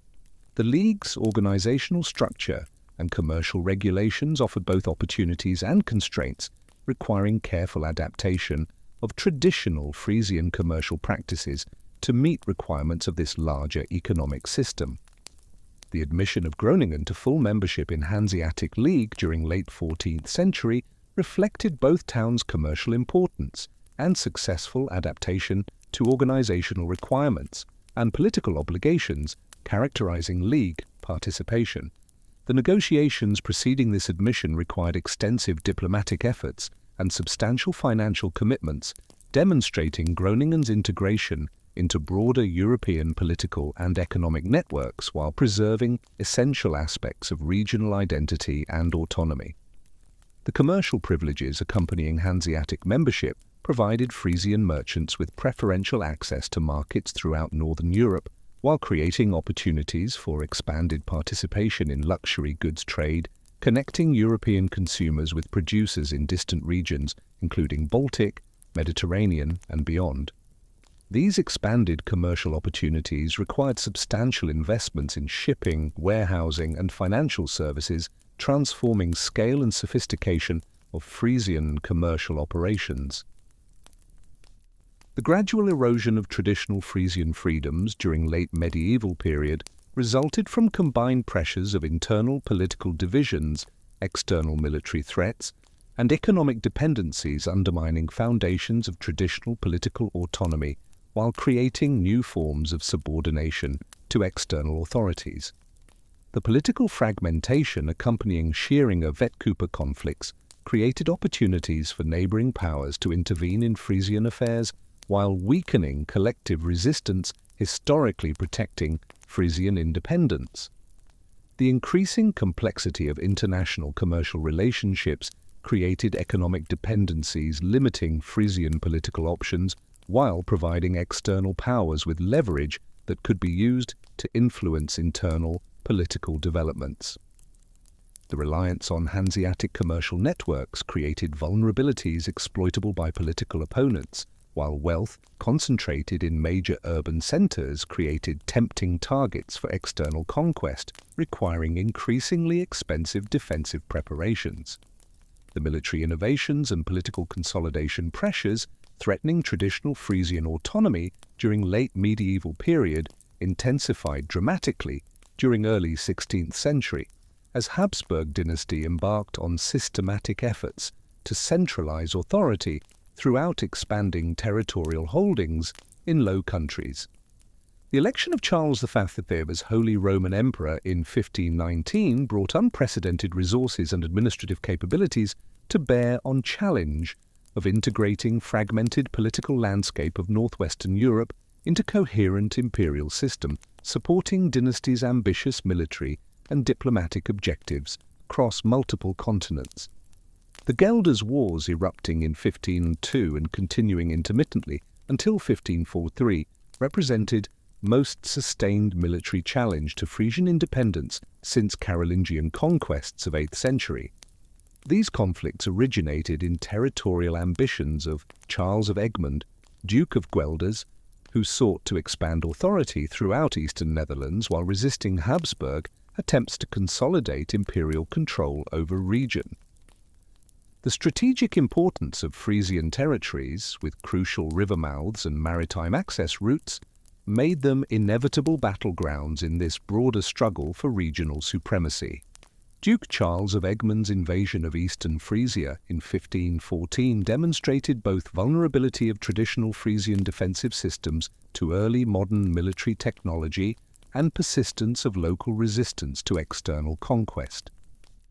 The League's organizational structure and commercial regulations offered both opportunities and constraints, requiring careful adaptation of traditional Frisian commercial practices to meet requirements of this larger economic system. The admission of Groningen to full membership in Hanseatic League during late 14th century reflected both towns' commercial importance and successful adaptation to organizational requirements and political obligations characterizing League participation. The negotiations preceding this admission required extensive diplomatic efforts and substantial financial commitments, demonstrating Groningen's integration into broader European political and economic networks while preserving essential aspects of regional identity and autonomy. The commercial privileges accompanying Hanseatic membership provided Frisian merchants with preferential access to markets throughout Northern Europe, while creating opportunities for expanded participation in luxury goods trade, connecting European consumers with producers in distant regions, including Baltic, Mediterranean, and beyond. These expanded commercial opportunities required substantial investments in shipping, warehousing, and financial services, transforming scale and sophistication of Frisian commercial operations. The gradual erosion of traditional Frisian freedoms during late medieval period resulted from combined pressures of internal political divisions, external military threats, and economic dependencies undermining foundations of traditional political autonomy while creating new forms of subordination to external authorities. The political fragmentation accompanying Scheringer-Vetkoper conflicts created opportunities for neighboring powers to intervene in Frisian affairs while weakening collective resistance, historically protecting Frisian independence. The increasing complexity of international commercial relationships created economic dependencies limiting Frisian political options while providing external powers with leverage that could be used to influence internal political developments. The reliance on Hanseatic commercial networks created vulnerabilities exploitable by political opponents, while wealth concentrated in major urban centers created tempting targets for external conquest, requiring increasingly expensive defensive preparations. The military innovations and political consolidation pressures threatening traditional Frisian autonomy during late medieval period intensified dramatically during early 16th century, as Habsburg dynasty embarked on systematic efforts to centralize authority throughout expanding territorial holdings in Low Countries. The election of Charles V as Holy Roman Emperor in 1519 brought unprecedented resources and administrative capabilities to bear on challenge of integrating fragmented political landscape of northwestern Europe into coherent imperial system, supporting dynasty's ambitious military and diplomatic objectives across multiple continents. The Gelders Wars erupting in 1502 and continuing intermittently until 1543 represented most sustained military challenge to Frisian independence since Carolingian conquests of 8th century. These conflicts originated in territorial ambitions of Charles of Egmond, Duke of Guelders, who sought to expand authority throughout eastern Netherlands while resisting Habsburg attempts to consolidate imperial control over region. The strategic importance of Frisian territories, with crucial river mouths and maritime access routes, made them inevitable battlegrounds in this broader struggle for regional supremacy. Duke Charles of Egmond's invasion of eastern Frisia in 1514 demonstrated both vulnerability of traditional Frisian defensive systems to early modern military technology and persistence of local resistance to external conquest.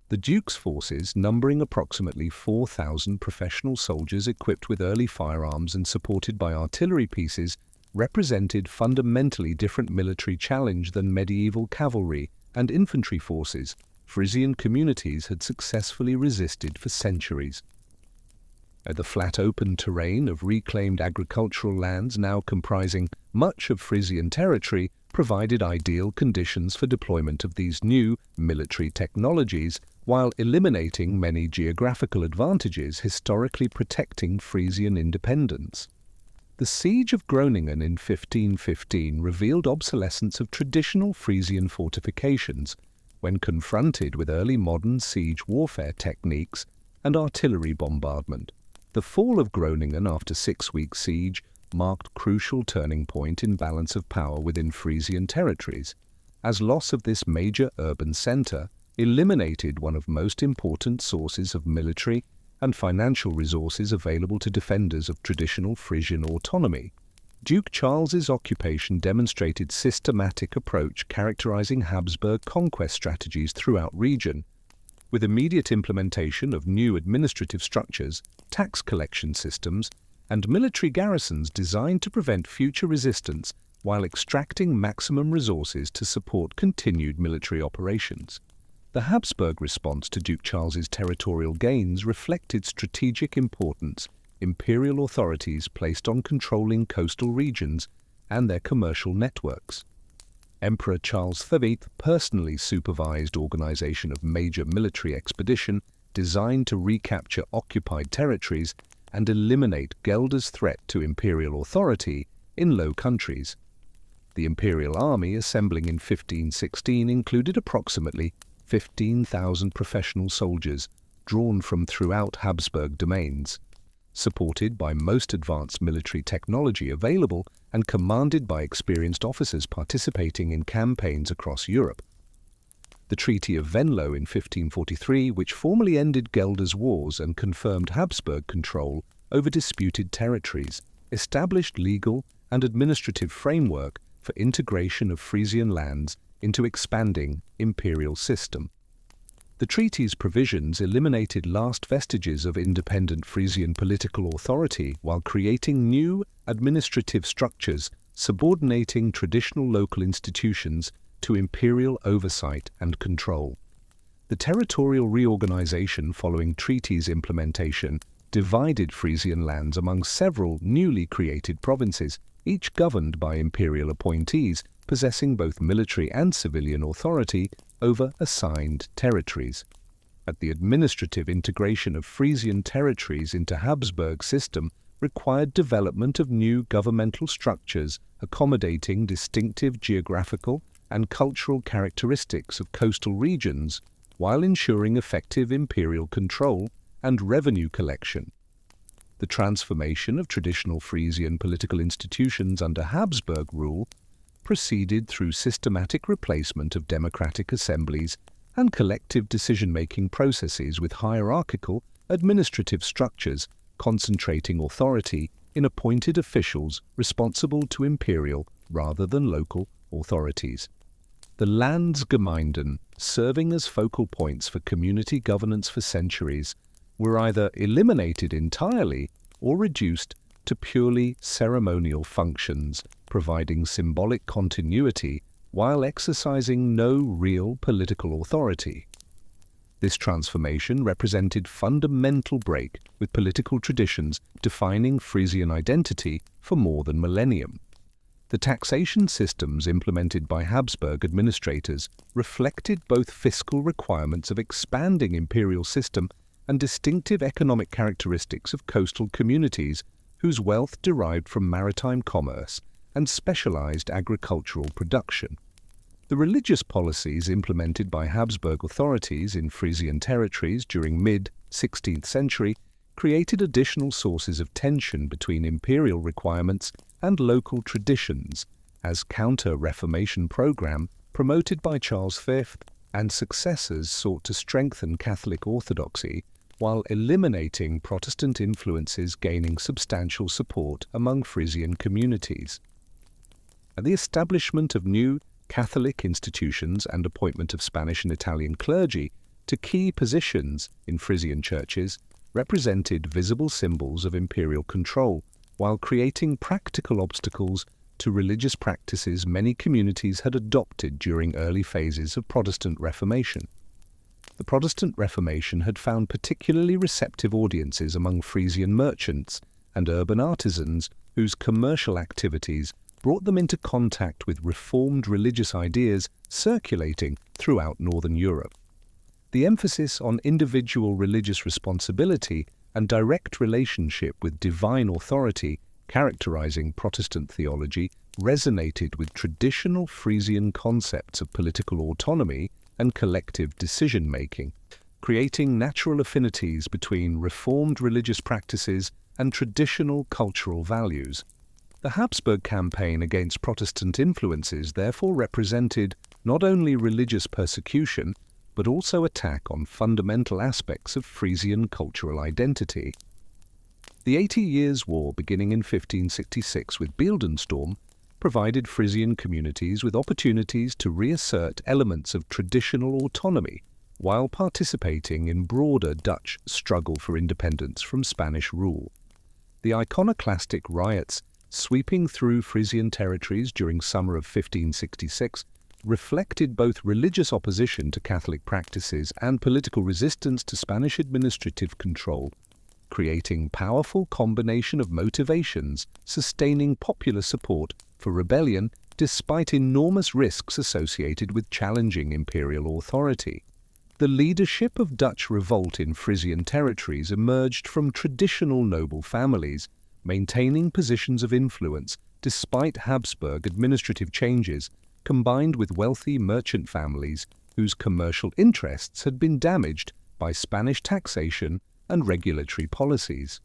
The Duke's forces, numbering approximately 4,000 professional soldiers equipped with early firearms and supported by artillery pieces, represented fundamentally different military challenge than medieval cavalry and infantry forces Frisian communities had successfully resisted for centuries. The flat open terrain of reclaimed agricultural lands now comprising much of Frisian territory provided ideal conditions for deployment of these new military technologies while eliminating many geographical advantages historically protecting Frisian independence. The siege of Groningen in 1515 revealed obsolescence of traditional Frisian fortifications when confronted with early modern siege warfare techniques and artillery bombardment. The fall of Groningen after 6-week siege marked a crucial turning point in balance of power within Frisian territories, as loss of this major urban centre eliminated one of most important sources of military and financial resources available to defenders of traditional Frisian autonomy. Duke Charles's occupation demonstrated systematic approach characterizing Habsburg conquest strategies throughout region, with immediate implementation of new administrative structures, tax collection systems, and military garrisons designed to prevent future resistance while extracting maximum resources to support continued military operations. The Habsburg response to Duke Charles's territorial gains reflected strategic importance imperial authorities placed on controlling coastal regions and their commercial networks. Emperor Charles VIII personally supervised organization of major military expedition designed to recapture occupied territories and eliminate Gelder's threat to imperial authority in Low Countries. The imperial army assembling in 1516 included approximately 15,000 professional soldiers drawn from throughout Habsburg domains, supported by most advanced military technology available and commanded by experienced officers participating in campaigns across Europe. The Treaty of Venlo in 1543, which formally ended Gelder's wars and confirmed Habsburg control over disputed territories, established legal and administrative framework for integration of Frisian lands into expanding imperial system. The treaty's provisions eliminated last vestiges of independent Frisian political authority while creating new administrative structures subordinating traditional local institutions to imperial oversight and control. The territorial reorganization following treaty's implementation divided Frisian lands among several newly created provinces, each governed by imperial appointees possessing both military and civilian authority over assigned territories. The administrative integration of Frisian territories into Habsburg system required development of new governmental structures accommodating distinctive geographical and cultural characteristics of coastal regions while ensuring effective imperial control and revenue collection. The transformation of traditional Frisian political institutions under Habsburg rule proceeded through systematic replacement of democratic assemblies and collective decision-making processes with hierarchical administrative structures concentrating authority in appointed officials responsible to imperial rather than local authorities. The Landsgemeinden, serving as focal points for community governance for centuries, were either eliminated entirely or reduced to purely ceremonial functions, providing symbolic continuity while exercising no real political authority. This transformation represented fundamental break with political traditions defining Frisian identity for more than millennium. The taxation systems implemented by Habsburg administrators reflected both fiscal requirements of expanding imperial system and distinctive economic characteristics of coastal communities whose wealth derived from maritime commerce and specialized agricultural production. The religious policies implemented by Habsburg authorities in Frisian territories during mid-16th century created additional sources of tension between imperial requirements and local traditions, as counter-Reformation program promoted by Charles V and successors sought to strengthen Catholic orthodoxy while eliminating Protestant influences gaining substantial support among Frisian communities. The establishment of new Catholic institutions and appointment of Spanish and Italian clergy to key positions in Frisian churches represented visible symbols of imperial control, while creating practical obstacles to religious practices many communities had adopted during early phases of Protestant Reformation. The Protestant Reformation had found particularly receptive audiences among Frisian merchants and urban artisans whose commercial activities brought them into contact with reformed religious ideas circulating throughout Northern Europe. The emphasis on individual religious responsibility and direct relationship with divine authority characterizing Protestant theology resonated with traditional Frisian concepts of political autonomy and collective decision-making, creating natural affinities between reformed religious practices and traditional cultural values. The Habsburg campaign against Protestant influences therefore represented not only religious persecution, but also attack on fundamental aspects of Frisian cultural identity. The 80 Years' War, beginning in 1566 with Beeldenstorm, provided Frisian communities with opportunities to reassert elements of traditional autonomy while participating in broader Dutch struggle for independence from Spanish rule. The iconoclastic riots sweeping through Frisian territories during summer of 1566 reflected both religious opposition to Catholic practices and political resistance to Spanish administrative control, creating powerful combination of motivations sustaining popular support for rebellion despite enormous risks associated with challenging imperial authority. The leadership of Dutch revolt in Frisian territories emerged from traditional noble families, maintaining positions of influence despite Habsburg administrative changes, combined with wealthy merchant families whose commercial interests had been damaged by Spanish taxation and regulatory policies.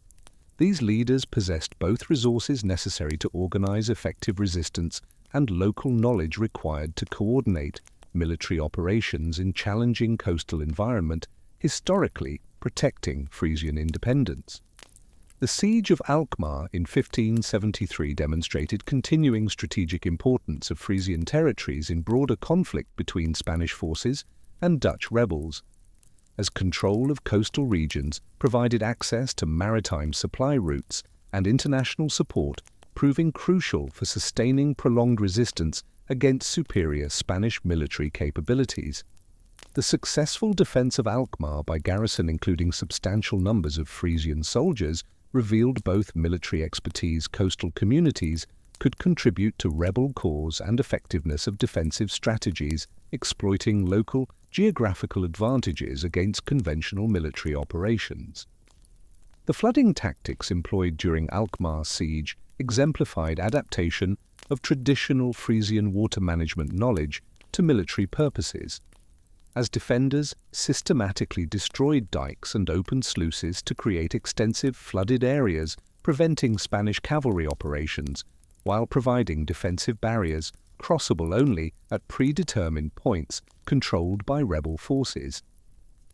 These leaders possessed both resources necessary to organize effective resistance and local knowledge required to coordinate military operations in challenging coastal environment, historically protecting Frisian independence. The siege of Alkmaar in 1573 demonstrated continuing strategic importance of Frisian territories in broader conflict between Spanish forces and Dutch rebels, as control of coastal regions provided access to maritime supply routes and international support, proving crucial for sustaining prolonged resistance against superior Spanish military capabilities. The successful defense of Alkmaar by garrison including substantial numbers of Frisian soldiers revealed both military expertise coastal communities could contribute to rebel cause and effectiveness of defensive strategies, exploiting local geographical advantages against conventional military operations. The flooding tactics employed during Alkmaar's siege exemplified adaptation of traditional Frisian water management knowledge to military purposes, as defenders systematically destroyed dikes and opened sluices to create extensive flooded areas, preventing Spanish cavalry operations, while providing defensive barriers crossable only at predetermined points controlled by rebel forces.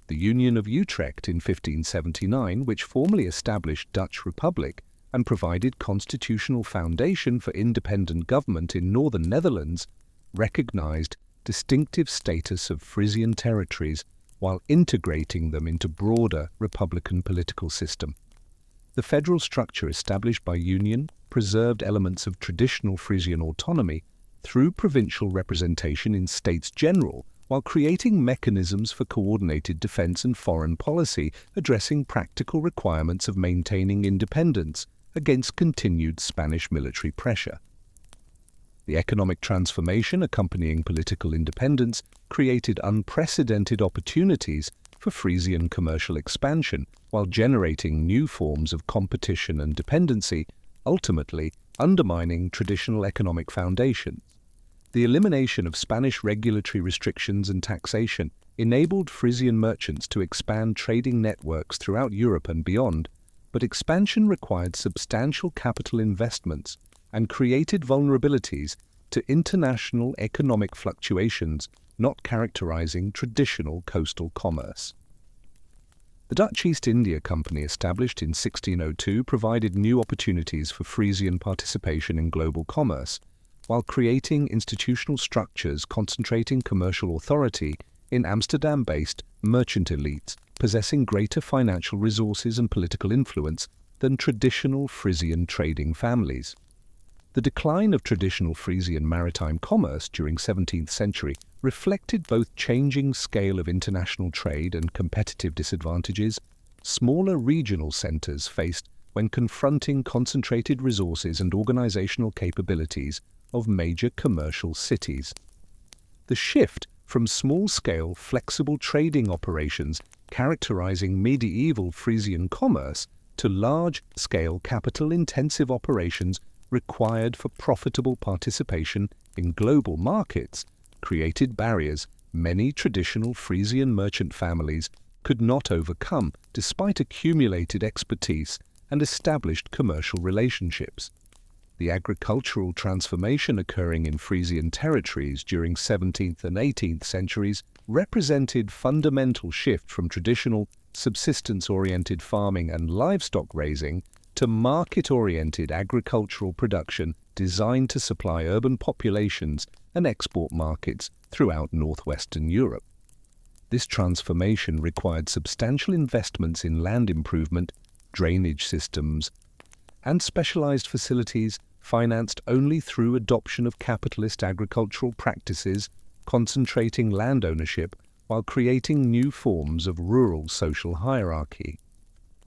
The Union of Utrecht in 1579, which formally established Dutch Republic and provided constitutional foundation for independent government in northern Netherlands, recognized distinctive status of Frisian territories while integrating them into broader republican political system. The federal structure established by Union preserved elements of traditional Frisian autonomy through provincial representation in States General, while creating mechanisms for coordinated defense and foreign policy addressing practical requirements of maintaining independence against continued Spanish military pressure. The economic transformation accompanying political independence created unprecedented opportunities for Frisian commercial expansion while generating new forms of competition and dependency, ultimately undermining traditional economic foundations. The elimination of Spanish regulatory restrictions and taxation enabled Frisian merchants to expand trading networks throughout Europe and beyond, but expansion required substantial capital investments and created vulnerabilities to international economic fluctuations not characterizing traditional coastal commerce. The Dutch East India Company, established in 1602, provided new opportunities for Frisian participation in global commerce, while creating institutional structures concentrating commercial authority in Amsterdam-based merchant elites possessing greater financial resources and political influence than traditional Frisian trading families. The decline of traditional Frisian maritime commerce during 17th century reflected both changing scale of international trade and competitive disadvantages smaller regional centres faced when confronting concentrated resources and organisational capabilities of major commercial cities. The shift from small-scale, flexible trading operations characterising medieval Frisian commerce to large-scale, capital-intensive operations required for profitable participation in global markets created barriers many traditional Frisian merchant families could not overcome despite accumulated expertise and established commercial relationships. The agricultural transformation occurring in Frisian territories during 17th and 18th centuries represented fundamental shift from traditional subsistence-oriented farming and livestock raising to market-oriented agricultural production designed to supply urban populations and export markets throughout northwestern Europe. This transformation required substantial investments in land improvement, drainage systems, and specialized facilities financed only through adoption of capitalist agricultural practices, concentrating land ownership while creating new forms of rural social hierarchy.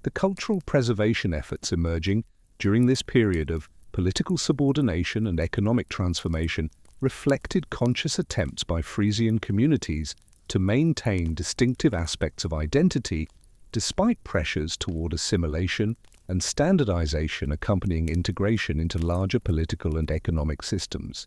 The cultural preservation efforts emerging during this period of political subordination and economic transformation reflected conscious attempts by Frisian communities to maintain distinctive aspects of identity despite pressures toward assimilation and standardization accompanying integration into larger political and economic systems.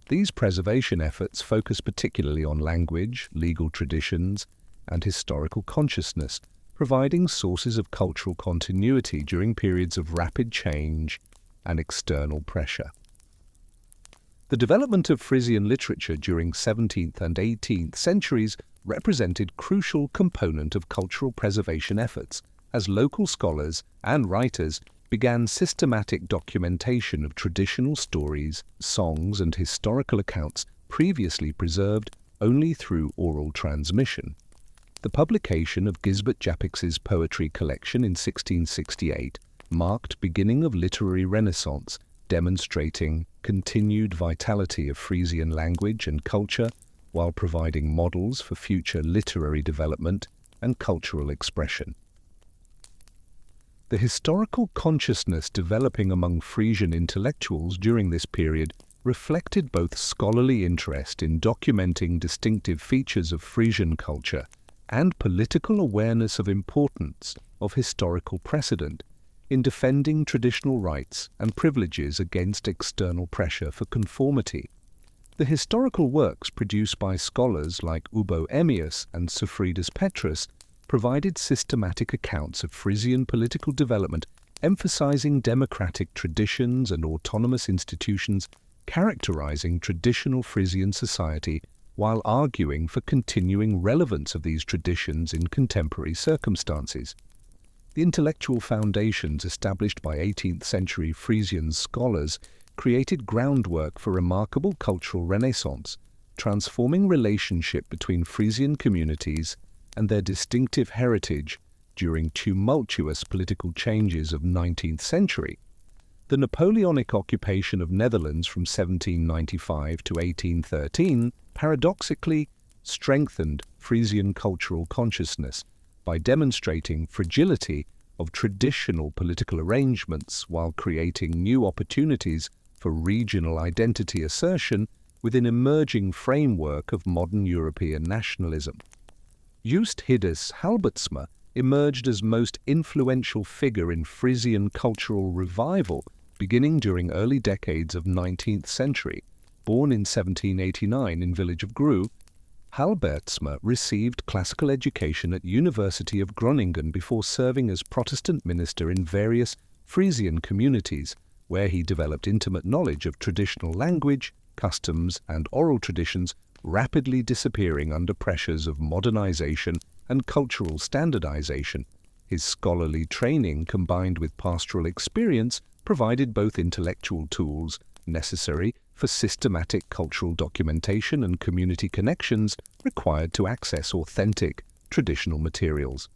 These preservation efforts focus particularly on language, legal traditions, and historical consciousness, providing sources of cultural continuity during periods of rapid change and external pressure. The development of Frisian literature during 17th and 18th centuries represented crucial component of cultural preservation efforts as local scholars and writers began systematic documentation of traditional stories, songs, and historical accounts previously preserved only through oral transmission. The publication of Gisbert Japix's poetry collection in 1668 marked beginning of literary renaissance, demonstrating continued vitality of Frisian language and culture while providing models for future literary development and cultural expression. The historical consciousness developing among Frisian intellectuals during this period reflected both scholarly interest in documenting distinctive features of Frisian culture and political awareness of importance of historical precedent in defending traditional rights and privileges against external pressure for conformity. The historical works produced by scholars like Ubo Emmius and Sufridus Petrus provided systematic accounts of Frisian political development, emphasizing democratic traditions and autonomous institutions characterizing traditional Frisian society while arguing for continuing relevance of these traditions in contemporary circumstances. The intellectual foundations established by 18th century Frisian scholars created groundwork for remarkable cultural renaissance, transforming relationship between Frisian communities and their distinctive heritage during tumultuous political changes of 19th century. The Napoleonic occupation of Netherlands from 1795 to 1813 paradoxically strengthened Frisian cultural consciousness by demonstrating fragility of traditional political arrangements while creating new opportunities for regional identity assertion within emerging framework of modern European nationalism. Just Hiddes Halbertsma emerged as most influential figure in Frisian cultural revival beginning during early decades of 19th century. Born in 1789 in village of Grue, Halbertsma received classical education at University of Groningen before serving as Protestant minister in various Frisian communities, where he developed intimate knowledge of traditional language, customs, and oral traditions rapidly disappearing under pressures of modernization and cultural standardization. His scholarly training combined with pastoral experience provided both intellectual tools necessary for systematic cultural documentation and community connections required to access authentic, traditional materials.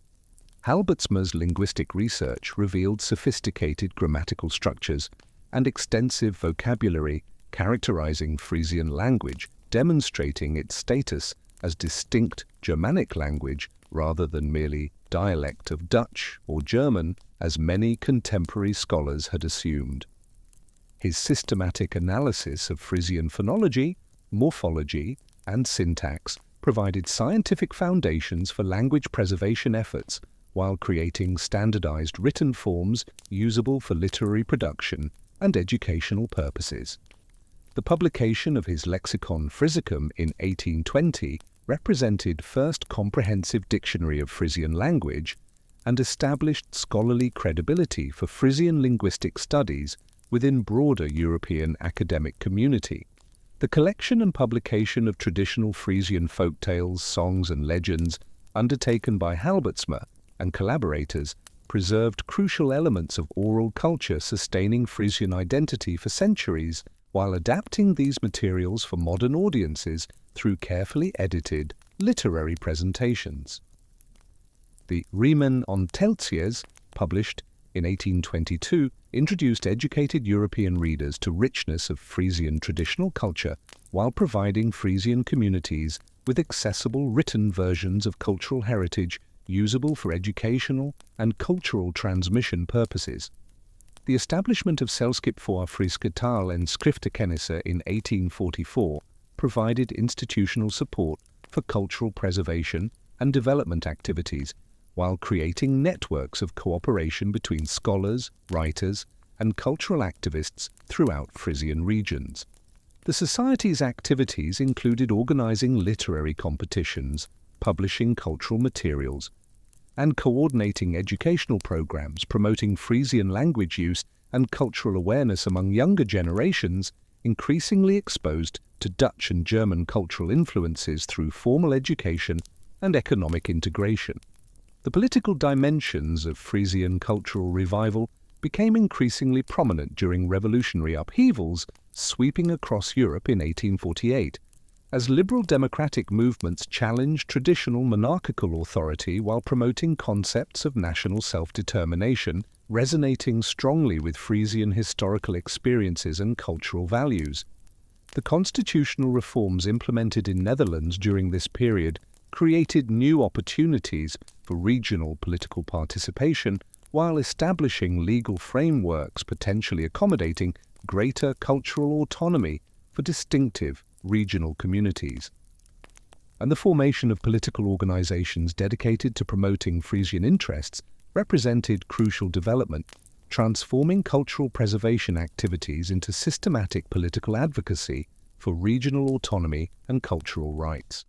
Halbertsma's linguistic research revealed sophisticated grammatical structures and extensive vocabulary characterizing Frisian language, demonstrating its status as distinct Germanic language rather than merely dialect of Dutch or German, as many contemporary scholars had assumed. His systematic analysis of Frisian phonology, morphology, and syntax provided scientific foundations for language preservation efforts while creating standardized written forms usable for literary production and educational purposes. The publication of his Lexicon Frisicum in 1820 represented first comprehensive dictionary of Frisian language and established scholarly credibility for Frisian linguistic studies within broader European academic community. The collection and publication of traditional Frisian folk tales, songs and legends undertaken by Halbertsma and collaborators preserved crucial elements of oral culture sustaining Frisian identity for centuries while adapting these materials for modern audiences through carefully edited literary presentations. The Riemen on Teltjes, published in 1822, introduced educated European readers to richness of Frisian traditional culture while providing Frisian communities with accessible written versions of cultural heritage usable for educational and cultural transmission purposes. The establishment of Selskip voor Friese Taal en Schriftenkennissen in 1844 provided institutional support for cultural preservation and development activities, while creating networks of cooperation between scholars, writers, and cultural activists throughout Frisian regions. The Society's activities included organizing literary competitions, publishing cultural materials, and coordinating educational programs promoting Frisian language use and cultural awareness among younger generations, increasingly exposed to Dutch and German cultural influences through formal education and economic integration. The political dimensions of Frisian cultural revival became increasingly prominent during revolutionary upheavals sweeping across Europe in 1848, as liberal democratic movements challenged traditional monarchical authority while promoting concepts of national self-determination, resonating strongly with Frisian historical experiences and cultural values. The constitutional reforms implemented in Netherlands during this period created new opportunities for regional political participation while establishing legal frameworks potentially accommodating greater cultural autonomy for distinctive regional communities. And the formation of political organizations dedicated to promoting Frisian interests represented crucial development, transforming cultural preservation activities into systematic political advocacy for regional autonomy and cultural rights.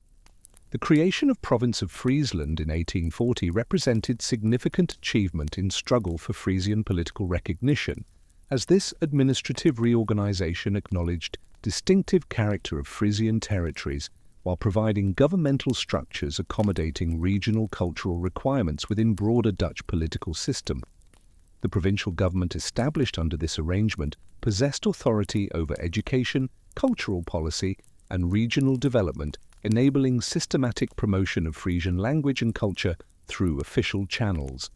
The creation of Province of Friesland in 1840 represented significant achievement in struggle for Frisian political recognition, as this administrative reorganization acknowledged distinctive character of Frisian territories while providing governmental structures accommodating regional cultural requirements within broader Dutch political system. The provincial government established under this arrangement possessed authority over education, cultural policy, and regional development, enabling systematic promotion of Frisian language and culture through official channels.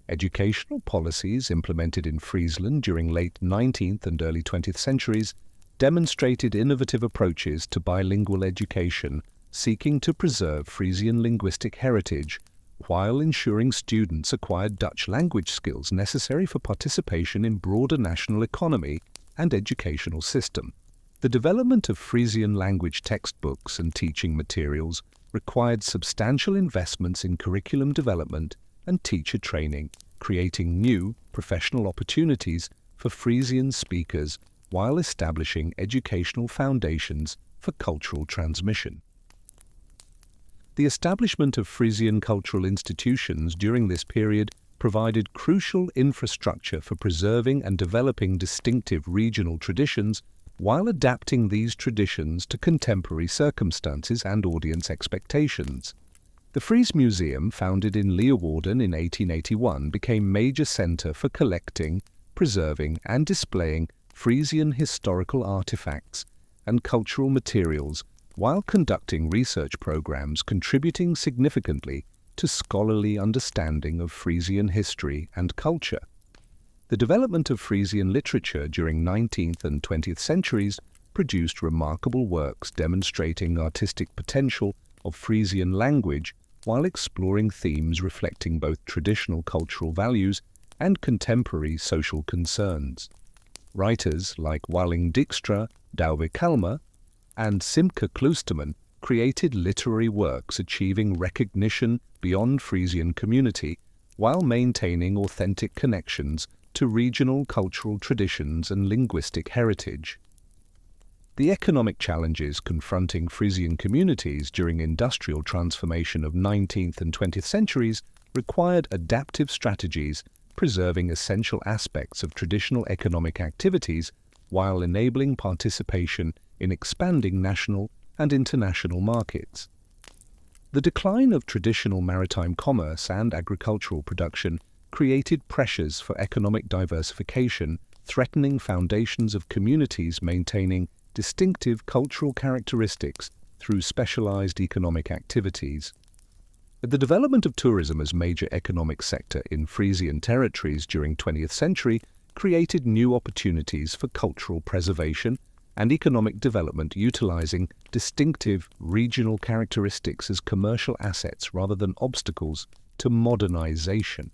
Educational policies implemented in Friesland during late 19th and early 20th centuries demonstrated innovative approaches to bilingual education, seeking to preserve Frisian linguistic heritage while ensuring students acquired Dutch language skills necessary for participation in broader national economy and educational system. The development of Frisian language textbooks and teaching materials required substantial investments in curriculum development and teacher training, creating new professional opportunities for Frisian speakers while establishing educational foundations for cultural transmission. The establishment of Frisian cultural institutions during this period provided crucial infrastructure for preserving and developing distinctive regional traditions while adapting these traditions to contemporary circumstances and audience expectations. The Fries Museum, founded in Leeuwarden in 1881, became major centre for collecting, preserving and displaying Frisian historical artifacts, and cultural materials while conducting research programs contributing significantly to scholarly understanding of Frisian history and culture. The development of Frisian literature during 19th and 20th centuries produced remarkable works demonstrating artistic potential of Frisian language while exploring themes reflecting both traditional cultural values and contemporary social concerns. Writers like Walling Dijkstra, Douwe Kalma, and Simke Kloosterman created literary works achieving recognition beyond Frisian community while maintaining authentic connections to regional cultural traditions and linguistic heritage. The economic challenges confronting Frisian communities during industrial transformation of 19th and 20th centuries required adaptive strategies preserving essential aspects of traditional economic activities while enabling participation in expanding national and international markets. The decline of traditional maritime commerce and agricultural production created pressures for economic diversification, threatening foundations of communities maintaining distinctive cultural characteristics through specialized economic activities. The development of tourism as major economic sector in Frisian territories during 20th century created new opportunities for cultural preservation and economic development utilizing distinctive regional characteristics as commercial assets rather than obstacles to modernization.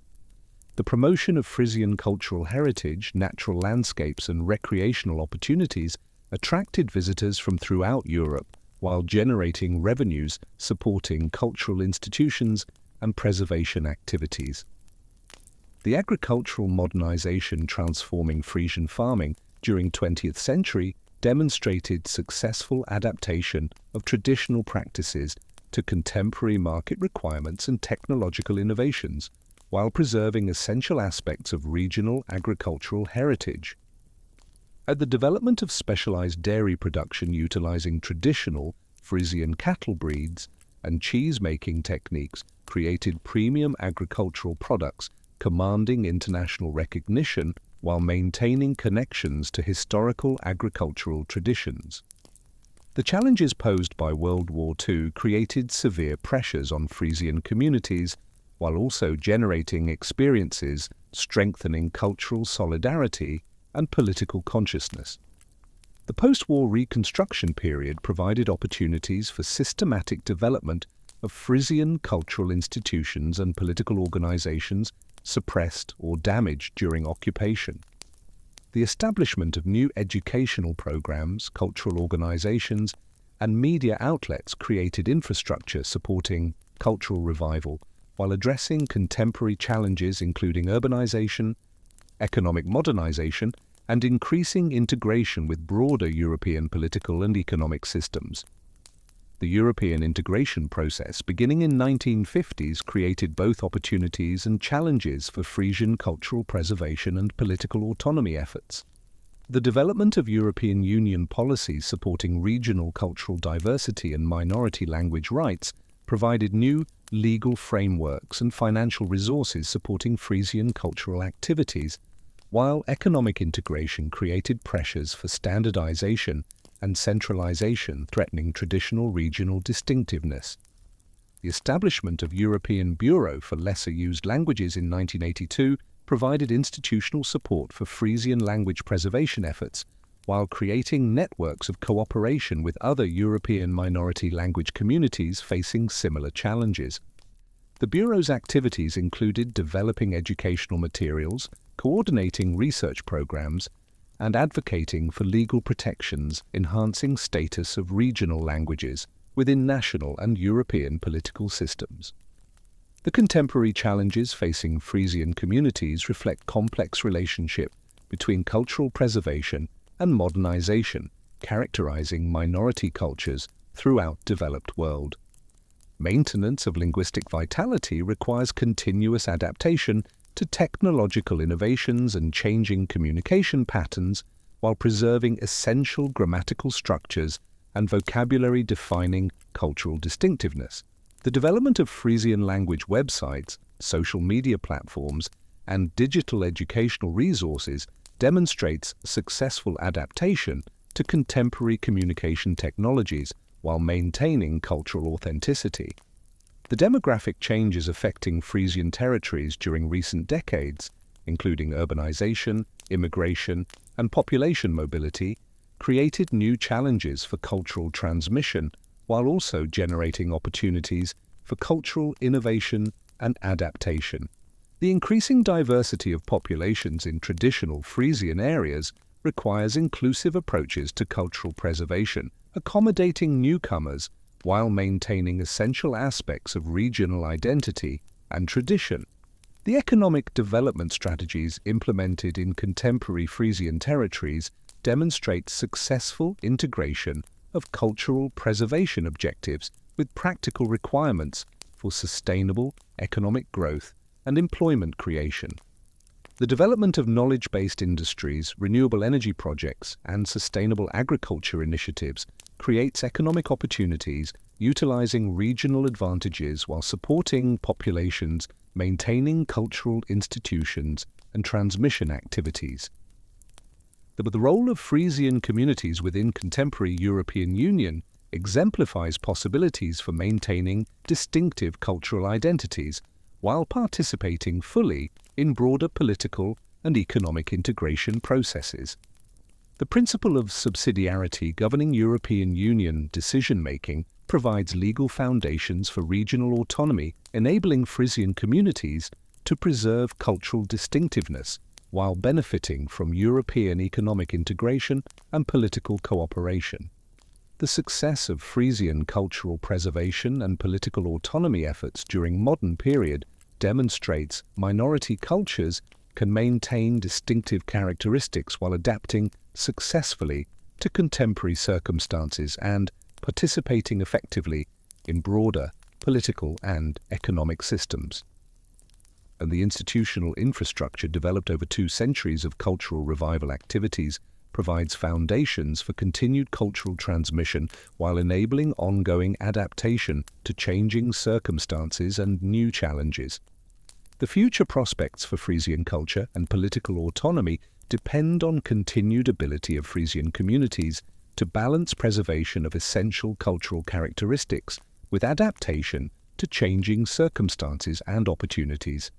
The promotion of Frisian cultural heritage, natural landscapes and recreational opportunities attracted visitors from throughout Europe while generating revenues supporting cultural institutions and preservation activities. The agricultural modernization transforming Frisian farming during 20th century demonstrated successful adaptation of traditional practices to contemporary market requirements and technological innovations, while preserving essential aspects of regional agricultural heritage. The development of specialized dairy production utilizing traditional Frisian cattle breeds and cheese-making techniques created premium agricultural products commanding international recognition while maintaining connections to historical agricultural traditions. The challenges posed by World War II created severe pressures on Frisian communities while also generating experiences strengthening cultural solidarity and political consciousness. The post-war reconstruction period provided opportunities for systematic development of Frisian cultural institutions and political organizations suppressed or damaged during occupation. The establishment of new educational programs, cultural organizations, and media outlets created infrastructure supporting cultural revival while addressing contemporary challenges including urbanization, economic modernization, and increasing integration with broader European political and economic systems. The European integration process beginning in 1950s created both opportunities and challenges for Frisian cultural preservation and political autonomy efforts. The development of European Union policies supporting regional cultural diversity and minority language rights provided new legal frameworks and financial resources supporting Frisian cultural activities, while economic integration created pressures for standardization and centralization threatening traditional regional distinctiveness. The establishment of European Bureau for Lesser-Used Languages in 1982 provided institutional support for Frisian language preservation efforts, while creating networks of cooperation with other European minority language communities facing similar challenges. The Bureau's activities included developing educational materials, coordinating research programs, and advocating for legal protections enhancing status of regional languages within national and European political systems. The contemporary challenges facing Frisian communities reflect complex relationship between cultural preservation and modernization, characterizing minority cultures throughout developed world. Maintenance of linguistic vitality requires continuous adaptation to technological innovations and changing communication patterns while preserving essential grammatical structures and vocabulary defining cultural distinctiveness. The development of Frisian language websites, social media platforms, and digital educational resources demonstrates successful adaptation to contemporary communication technologies while maintaining cultural authenticity. The demographic changes affecting Frisian territories during recent decades, including urbanization, immigration, and population mobility, created new challenges for cultural transmission while also generating opportunities for cultural innovation and adaptation. The increasing diversity of populations in traditional Frisian areas requires inclusive approaches to cultural preservation, accommodating newcomers while maintaining essential aspects of regional identity and tradition. The economic development strategies implemented in contemporary Frisian territories demonstrate successful integration of cultural preservation objectives with practical requirements for sustainable economic growth and employment creation. The development of knowledge-based industries, renewable energy projects, and sustainable agriculture initiatives creates economic opportunities utilizing regional advantages while supporting populations, maintaining cultural institutions, and transmission activities. The role of Frisian communities within contemporary European Union exemplifies possibilities for maintaining distinctive cultural identities while participating fully in broader political and economic integration processes. The principle of subsidiarity governing European Union decision-making provides legal foundations for regional autonomy, enabling Frisian communities to preserve cultural distinctiveness while benefiting from European economic integration and political cooperation. The success of Frisian cultural preservation and political autonomy efforts during modern period demonstrates minority cultures can maintain distinctive characteristics while adapting successfully to contemporary circumstances and participating effectively in broader political and economic systems. And the institutional infrastructure developed over 2 centuries of cultural revival activities provides foundations for continued cultural transmission while enabling ongoing adaptation to changing circumstances and new challenges. The future prospects for Frisian culture and political autonomy depend on continued ability of Frisian communities to balance preservation of essential cultural characteristics with adaptation to changing circumstances and opportunities.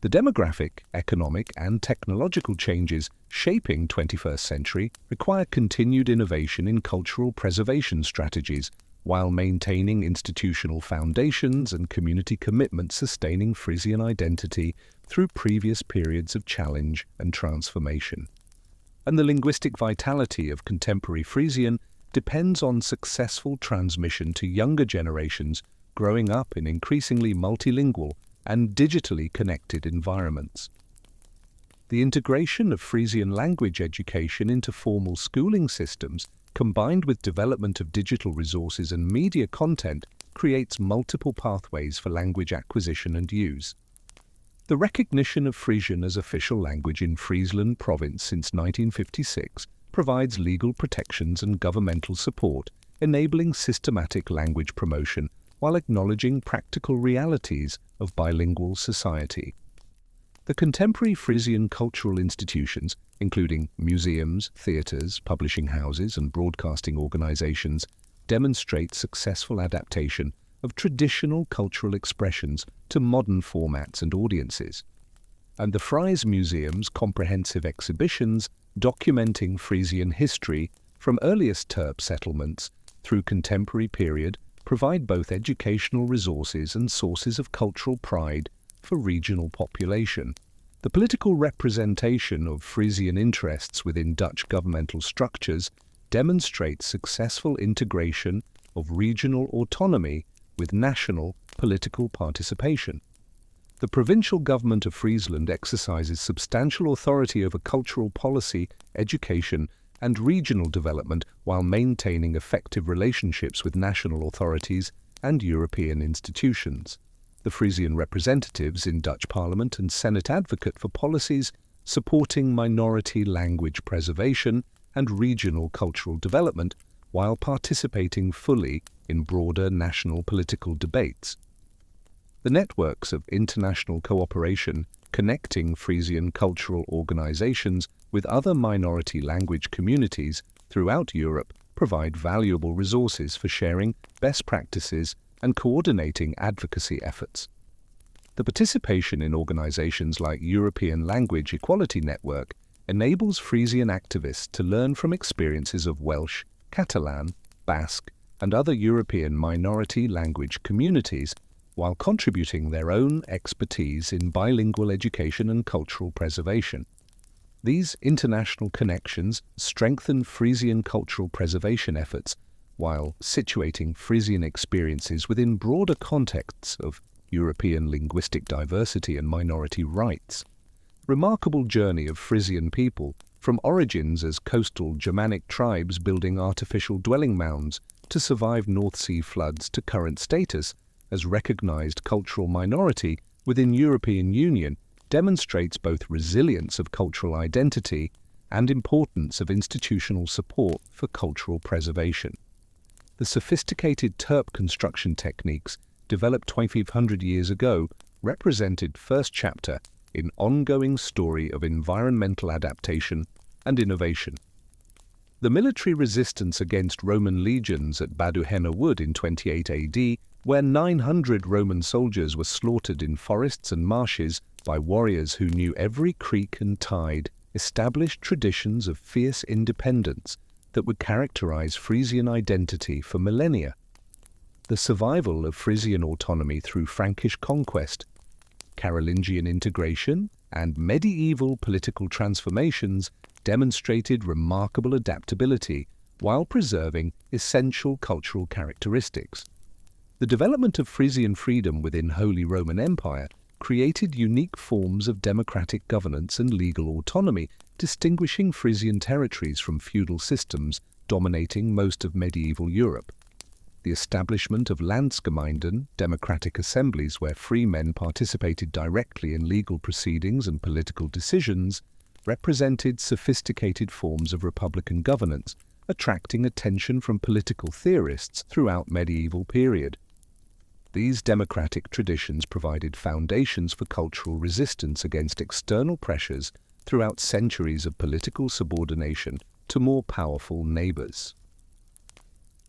The demographic, economic, and technological changes shaping 21st century require continued innovation in cultural preservation strategies while maintaining institutional foundations and community commitment sustaining Frisian identity through previous periods of challenge and transformation. And the linguistic vitality of contemporary Frisian depends on successful transmission to younger generations growing up in increasingly multilingual and digitally connected environments. The integration of Frisian language education into formal schooling systems, combined with development of digital resources and media content, creates multiple pathways for language acquisition and use. The recognition of Frisian as official language in Friesland province since 1956 provides legal protections and governmental support, enabling systematic language promotion while acknowledging practical realities of bilingual society. The contemporary Frisian cultural institutions, including museums, theatres, publishing houses, and broadcasting organisations, demonstrate successful adaptation of traditional cultural expressions to modern formats and audiences. And the Fries Museum's comprehensive exhibitions documenting Frisian history from earliest Terp settlements through contemporary period provide both educational resources and sources of cultural pride for regional population. The political representation of Frisian interests within Dutch governmental structures demonstrates successful integration of regional autonomy with national political participation. The provincial government of Friesland exercises substantial authority over cultural policy, education, and regional development while maintaining effective relationships with national authorities and European institutions. The Frisian representatives in Dutch Parliament and Senate advocate for policies supporting minority language preservation and regional cultural development while participating fully in broader national political debates. The networks of international cooperation Connecting Frisian cultural organizations with other minority language communities throughout Europe provide valuable resources for sharing best practices and coordinating advocacy efforts. The participation in organizations like European Language Equality Network enables Frisian activists to learn from experiences of Welsh, Catalan, Basque, and other European minority language communities, while contributing their own expertise in bilingual education and cultural preservation. These international connections strengthen Frisian cultural preservation efforts, while situating Frisian experiences within broader contexts of European linguistic diversity and minority rights. Remarkable journey of Frisian people, from origins as coastal Germanic tribes building artificial dwelling mounds to survive North Sea floods to current status as recognized cultural minority within European Union, demonstrates both resilience of cultural identity and importance of institutional support for cultural preservation. The sophisticated turp construction techniques developed 2,500 years ago represented first chapter in ongoing story of environmental adaptation and innovation. The military resistance against Roman legions at Baduhenna Wood in 28 AD, where 900 Roman soldiers were slaughtered in forests and marshes by warriors who knew every creek and tide, established traditions of fierce independence that would characterize Frisian identity for millennia. The survival of Frisian autonomy through Frankish conquest, Carolingian integration, and medieval political transformations demonstrated remarkable adaptability while preserving essential cultural characteristics. The development of Frisian freedom within Holy Roman Empire created unique forms of democratic governance and legal autonomy, distinguishing Frisian territories from feudal systems dominating most of medieval Europe. The establishment of Landsgemeinden, democratic assemblies where free men participated directly in legal proceedings and political decisions, represented sophisticated forms of republican governance, attracting attention from political theorists throughout medieval period. These democratic traditions provided foundations for cultural resistance against external pressures throughout centuries of political subordination to more powerful neighbors.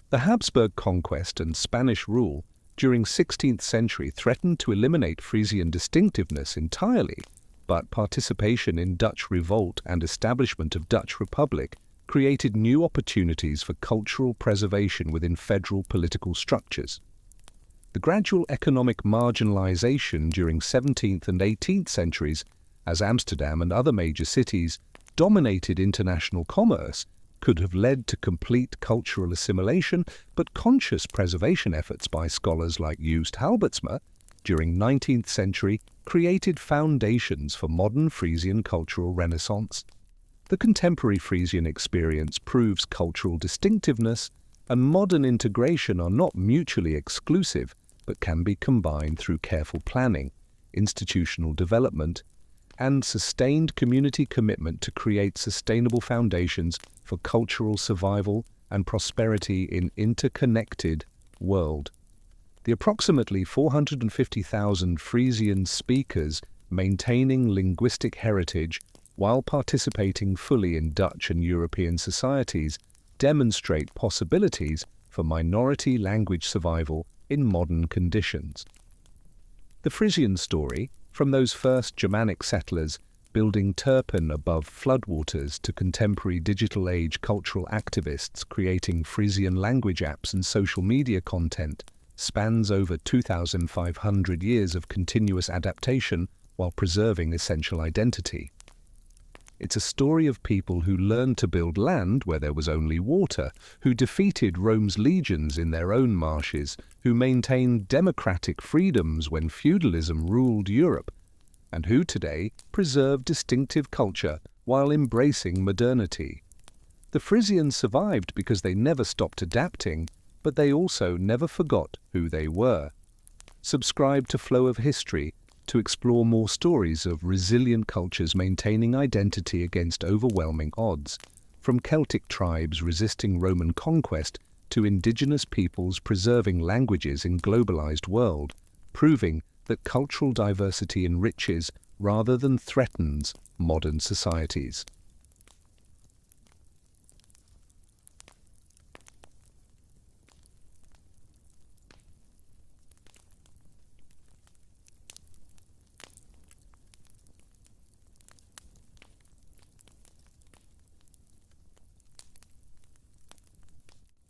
The Habsburg conquest and Spanish rule during 16th century threatened to eliminate Frisian distinctiveness entirely, but participation in Dutch revolt and establishment of Dutch Republic created new opportunities for cultural preservation within federal political structures. The gradual economic marginalization during 17th and 18th centuries, as Amsterdam and other major cities dominated international commerce, could have led to complete cultural assimilation, but conscious preservation efforts by scholars like Joost Halbertsma during 19th century created foundations for modern Frisian cultural renaissance. The contemporary Frisian experience proves cultural distinctiveness and modern integration are not mutually exclusive, but can be combined through careful planning, institutional development, and sustained community commitment to create sustainable foundations for cultural survival and prosperity in interconnected world. The approximately 450,000 Frisian speakers maintaining linguistic heritage while participating fully in Dutch and European societies demonstrate possibilities for minority language survival in modern conditions. The Frisian story, from those first Germanic settlers building turpen above floodwaters to contemporary digital age cultural activists creating Frisian language apps and social media content, spans over 2,500 years of continuous adaptation while preserving essential identity. It's a story of people who learned to build land where there was only water, who defeated Rome's legions in their own marshes, who maintained democratic freedoms when feudalism ruled Europe, and who today preserve distinctive culture while embracing modernity. The Frisians survived because they never stopped adapting, but they also never forgot who they were. Subscribe to Flow of History to explore more stories of resilient cultures maintaining identity against overwhelming odds, from Celtic tribes resisting Roman conquest to indigenous peoples preserving languages in globalized world, proving that cultural diversity enriches rather than threatens modern societies.